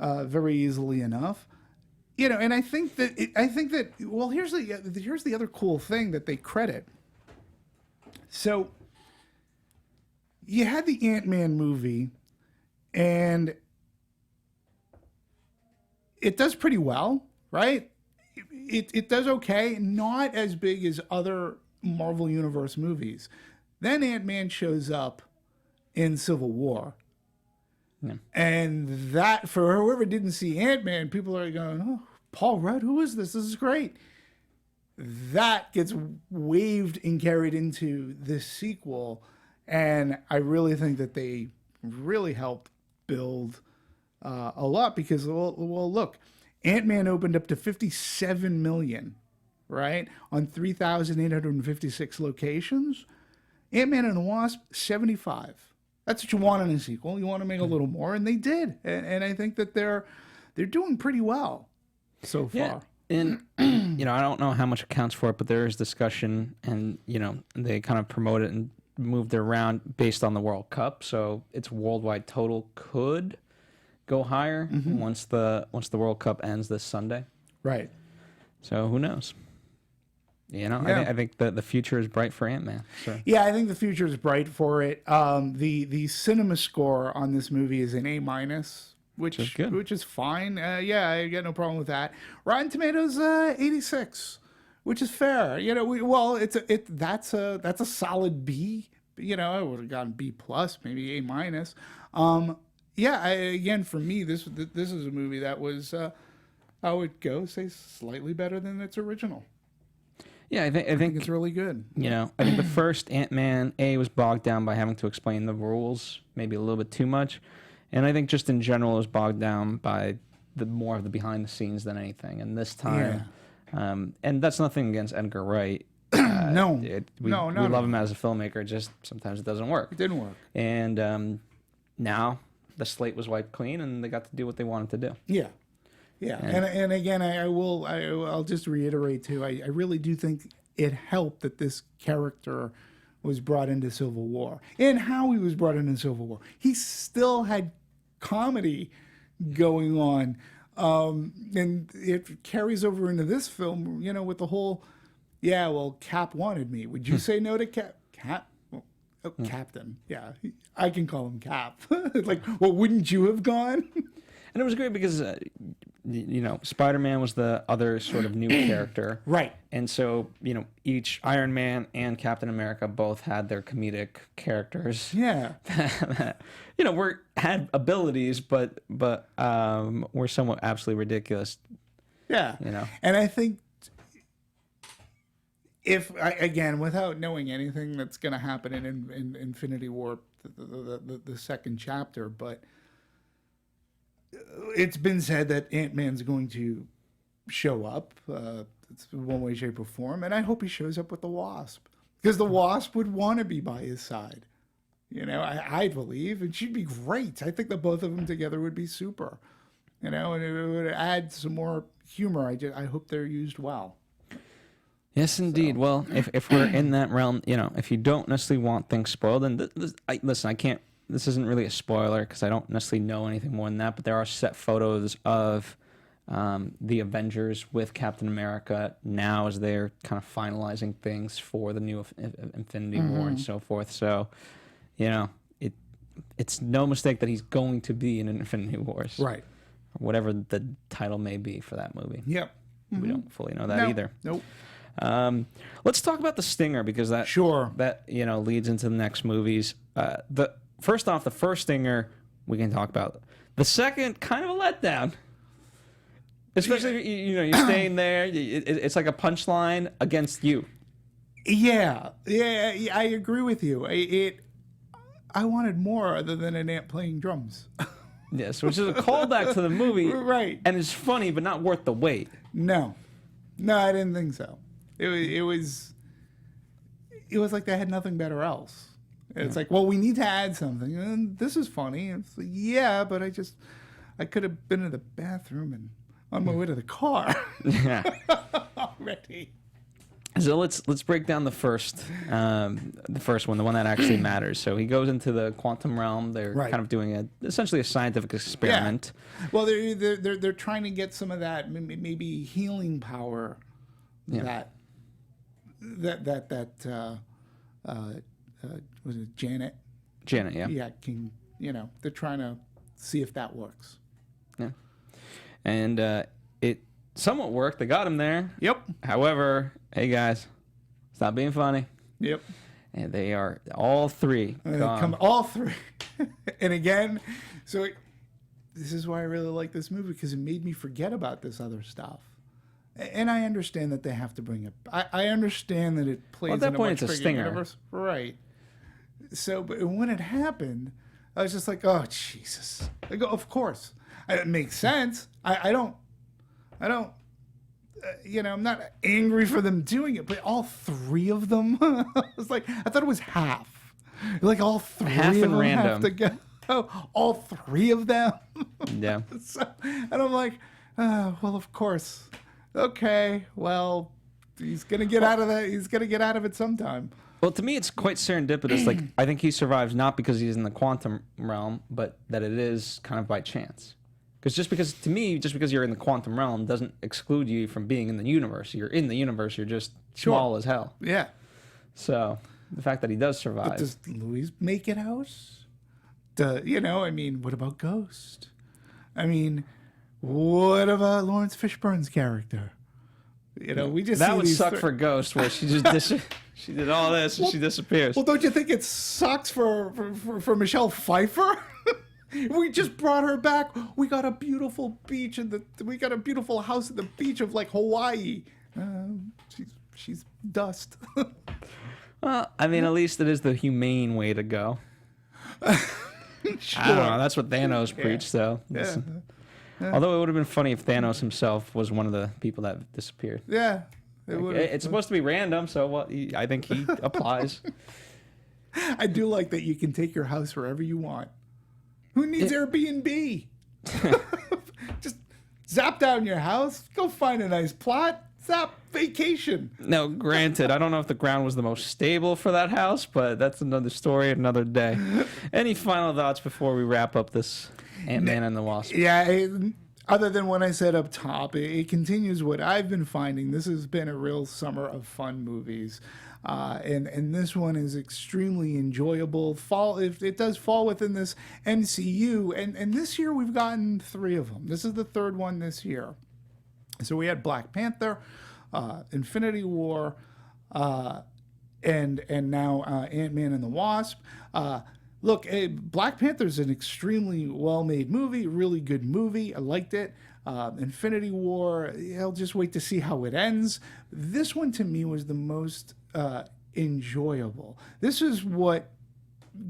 very easily enough. And I think that well, here's the other cool thing that they credit. So you had the Ant-Man movie, and it does pretty well, right? It does okay, not as big as other Marvel Universe movies. Then Ant-Man shows up in Civil War. Yeah. And that, for whoever didn't see Ant-Man, people are going, "Oh, Paul Rudd, who is this? This is great." That gets waved and carried into this sequel. And I really think that they really helped build a lot because, well, look, Ant-Man opened up to 57 million, right, on 3,856 locations. Ant-Man and the Wasp, 75. That's what you want in a sequel. You want to make a little more, and they did. And I think that they're doing pretty well so far. Yeah. And I don't know how much accounts for it, but there is discussion, and they kind of promote it and moved it around based on the World Cup. So its worldwide total could go higher once the World Cup ends this Sunday. Right. So who knows? Yeah. I think the future is bright for Ant-Man. So. Yeah, I think the future is bright for it. The cinema score on this movie is an A-, which is good. Which is fine. Yeah, I got no problem with that. Rotten Tomatoes 86, which is fair. That's a solid B. I would have gotten B+, maybe A-. Yeah, again, for me, this is a movie that was, I would go say slightly better than its original. Yeah, I think it's really good. I think the first Ant-Man was bogged down by having to explain the rules, maybe a little bit too much, and I think just in general it was bogged down by more of the behind the scenes than anything. And this time, and that's nothing against Edgar Wright. No, we love him as a filmmaker. Just sometimes it doesn't work. It didn't work. And now the slate was wiped clean, and they got to do what they wanted to do. Yeah. Yeah. And again, I'll just reiterate too, I really do think it helped that this character was brought into Civil War, and how he was brought into Civil War. He still had comedy going on. And it carries over into this film, with the whole, Cap wanted me. Would you say no to Cap? Captain. Yeah, I can call him Cap. Like, well, wouldn't you have gone? And it was great because, Spider-Man was the other sort of new character. Right. And so, each Iron Man and Captain America both had their comedic characters. Yeah. Had abilities, but were somewhat absolutely ridiculous. Yeah. And I think again, without knowing anything that's going to happen in Infinity War, the second chapter, but it's been said that Ant-Man's going to show up. It's one way, shape, or form, and I hope he shows up with the Wasp, because the Wasp would want to be by his side. I believe, and she'd be great. I think the both of them together would be super. And it would add some more humor. I hope they're used well. Yes, indeed. So. Well, if we're in that realm, if you don't necessarily want things spoiled, and listen, I can't. This isn't really a spoiler because I don't necessarily know anything more than that. But there are set photos of the Avengers with Captain America now as they're kind of finalizing things for the new Infinity War and so forth. So, it's no mistake that he's going to be in Infinity Wars, right? Or whatever the title may be for that movie. Yep. We don't fully know that either. Nope. Let's talk about the Stinger, because that leads into the next movies. First off, the first Stinger we can talk about. The second, kind of a letdown. Especially if you're staying there. It's like a punchline against you. Yeah, I agree with you. I wanted more other than an ant playing drums. Yes, which is a callback to the movie, right? And it's funny, but not worth the wait. No, I didn't think so. It was like they had nothing better else. It's like, well, we need to add something, and this is funny. It's like, yeah, but I could have been in the bathroom and on my way to the car. Yeah, already. So let's break down the first one, the one that actually matters. So he goes into the quantum realm. They're kind of doing essentially a scientific experiment. Yeah. Well, they're trying to get some of that maybe healing power. Yeah. That was it Janet? Janet, yeah. Yeah, they're trying to see if that works. Yeah. And it somewhat worked. They got him there. Yep. However, hey guys, stop being funny. Yep. And they are all three gone. All three. And again, so this is why I really like this movie, because it made me forget about this other stuff. And I understand that they have to bring it. I understand that it plays. Well, at that in point, a much it's a bigger stinger, universe. Right? So, but when it happened, I was just like, "Oh Jesus!" I go, "Of course, it makes sense." I don't. I'm not angry for them doing it, but all three of them, I was like, I thought it was half. Like all three half of and them random. have to go. All three of them. Yeah. So, and I'm like, well, of course. Okay, well, he's gonna get out of that. He's gonna get out of it sometime. Well, to me, it's quite serendipitous. Like, I think he survives not because he's in the quantum realm, but that it is kind of by chance. Just because you're in the quantum realm doesn't exclude you from being in the universe. You're in the universe. You're just small as hell. Yeah. So the fact that he does survive. But does Louis make it out? What about Ghost? What about Lawrence Fishburne's character? We just that would suck for Ghost, where she just she did all this and she disappears. Well, don't you think it sucks for Michelle Pfeiffer? We just brought her back. We got a beautiful beach we got a beautiful house at the beach of like Hawaii. She's dust. Well, at least it is the humane way to go. Sure. I don't know. That's what Thanos preached, though. Yeah. Although it would have been funny if Thanos himself was one of the people that disappeared. Yeah. It's supposed to be random, so I think he applies. I do like that you can take your house wherever you want. Who needs Airbnb? Just zap down your house, go find a nice plot, zap, vacation. No, granted, I don't know if the ground was the most stable for that house, but that's another story, another day. Any final thoughts before we wrap up this Ant-Man and the Wasp? Yeah, other than what I said up top, it continues what I've been finding. This has been a real summer of fun movies. And this one is extremely enjoyable. It does fall within this MCU, and this year we've gotten 3 of them. This is the 3rd one this year. So we had Black Panther, Infinity War, and now Ant-Man and the Wasp. Look, Black Panther is an extremely well-made movie, really good movie. I liked it. Infinity War, I'll just wait to see how it ends. This one to me was the most enjoyable. This is what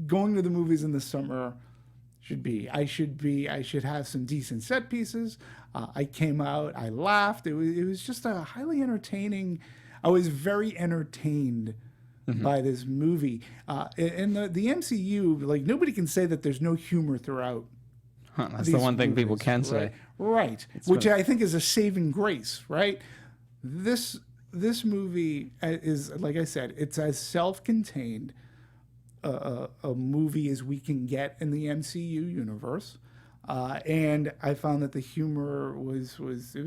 going to the movies in the summer should be. I should have some decent set pieces. I came out, I laughed. It was just a highly entertaining. I was very entertained by this movie. And the MCU, like, nobody can say that there's no humor throughout. That's the one thing movies, people can say. Right. Which I think is a saving grace, right? This movie is, like I said, it's as self-contained a movie as we can get in the MCU universe. And I found that the humor was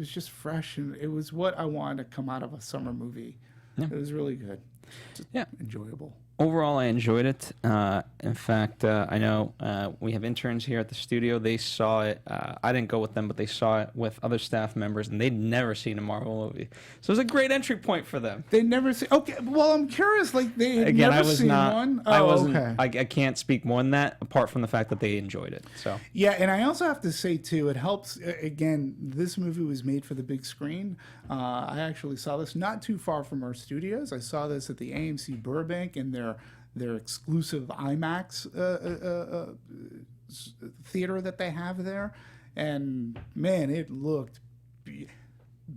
just fresh, and it was what I wanted to come out of a summer movie. Yeah. It was really good. Just enjoyable. Overall, I enjoyed it. In fact, I know we have interns here at the studio. They saw it. I didn't go with them, but they saw it with other staff members, and they'd never seen a Marvel movie. So it was a great entry point for them. They'd never seen... Okay, well, I'm curious. Like, they had never seen one? I wasn't... Okay. I can't speak more than that, apart from the fact that they enjoyed it. So yeah, and I also have to say, too, it helps... Again, this movie was made for the big screen. I actually saw this not too far from our studios. I saw this at the AMC Burbank in their exclusive IMAX theater that they have there. And man, it looked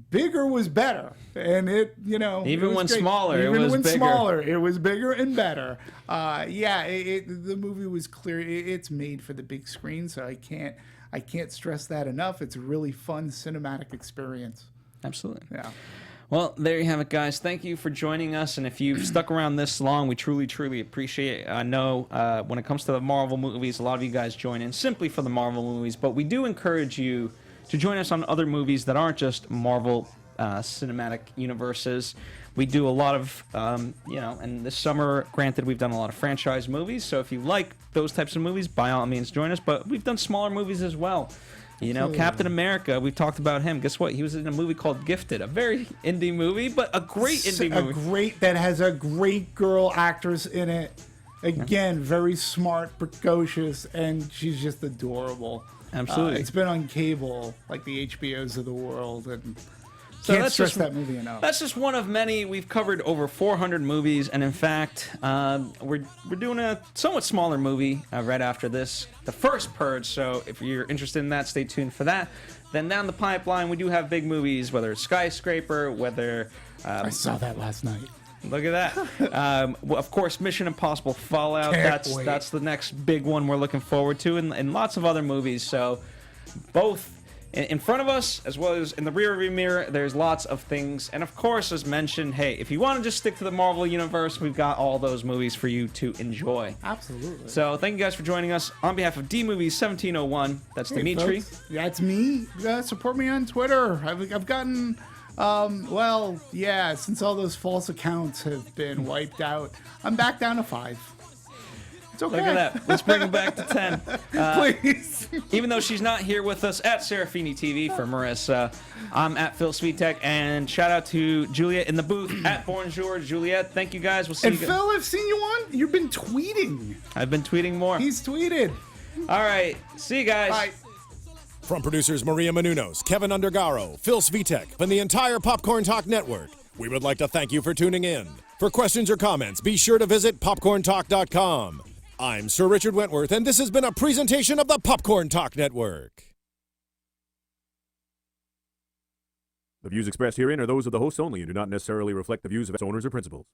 bigger was better. And even when smaller, even it was when bigger. Smaller, it was bigger and better. The movie was clear. It's made for the big screen, so I can't stress that enough. It's a really fun cinematic experience. Absolutely. Yeah. Well, there you have it, guys. Thank you for joining us. And if you've stuck around this long, we truly, truly appreciate it. I know when it comes to the Marvel movies, a lot of you guys join in simply for the Marvel movies. But we do encourage you to join us on other movies that aren't just Marvel cinematic universes. We do a lot of, and this summer, granted, we've done a lot of franchise movies. So if you like those types of movies, by all means, join us. But we've done smaller movies as well. Captain America, we've talked about him. Guess what? He was in a movie called Gifted, a very indie movie, but a great indie movie. That has a great girl actress in it. Again, very smart, precocious, and she's just adorable. Absolutely. It's been on cable, like the HBOs of the world, and so can't stress that movie enough. That's just one of many. We've covered over 400 movies, and in fact, we're doing a somewhat smaller movie right after this, the first Purge. So if you're interested in that, stay tuned for that. Then down the pipeline, we do have big movies, whether it's Skyscraper, whether... I saw that last night. Look at that. Of course, Mission Impossible Fallout. That's the next big one we're looking forward to, and lots of other movies. So both in front of us as well as in the rearview mirror, there's lots of things. And of course, as mentioned, hey, if you want to just stick to the Marvel Universe, we've got all those movies for you to enjoy. Absolutely. So thank you guys for joining us. On behalf of D-Movies 1701, that's Demitris. That's me. Support me on Twitter. I've gotten... since all those false accounts have been wiped out, I'm back down to 5. It's okay. Look at that. Let's bring it back to 10. Please. Even though she's not here with us at Serafini TV for Marissa, I'm at Phil Svitek, and shout out to Juliet in the booth at Bonjour Juliet. Thank you guys. We'll see you guys. And Phil, I've seen you on. You've been tweeting. I've been tweeting more. He's tweeted. All right. See you guys. Bye. From producers Maria Menounos, Kevin Undergaro, Phil Svitek, and the entire Popcorn Talk Network, we would like to thank you for tuning in. For questions or comments, be sure to visit popcorntalk.com. I'm Sir Richard Wentworth, and this has been a presentation of the Popcorn Talk Network. The views expressed herein are those of the hosts only and do not necessarily reflect the views of its owners or principals.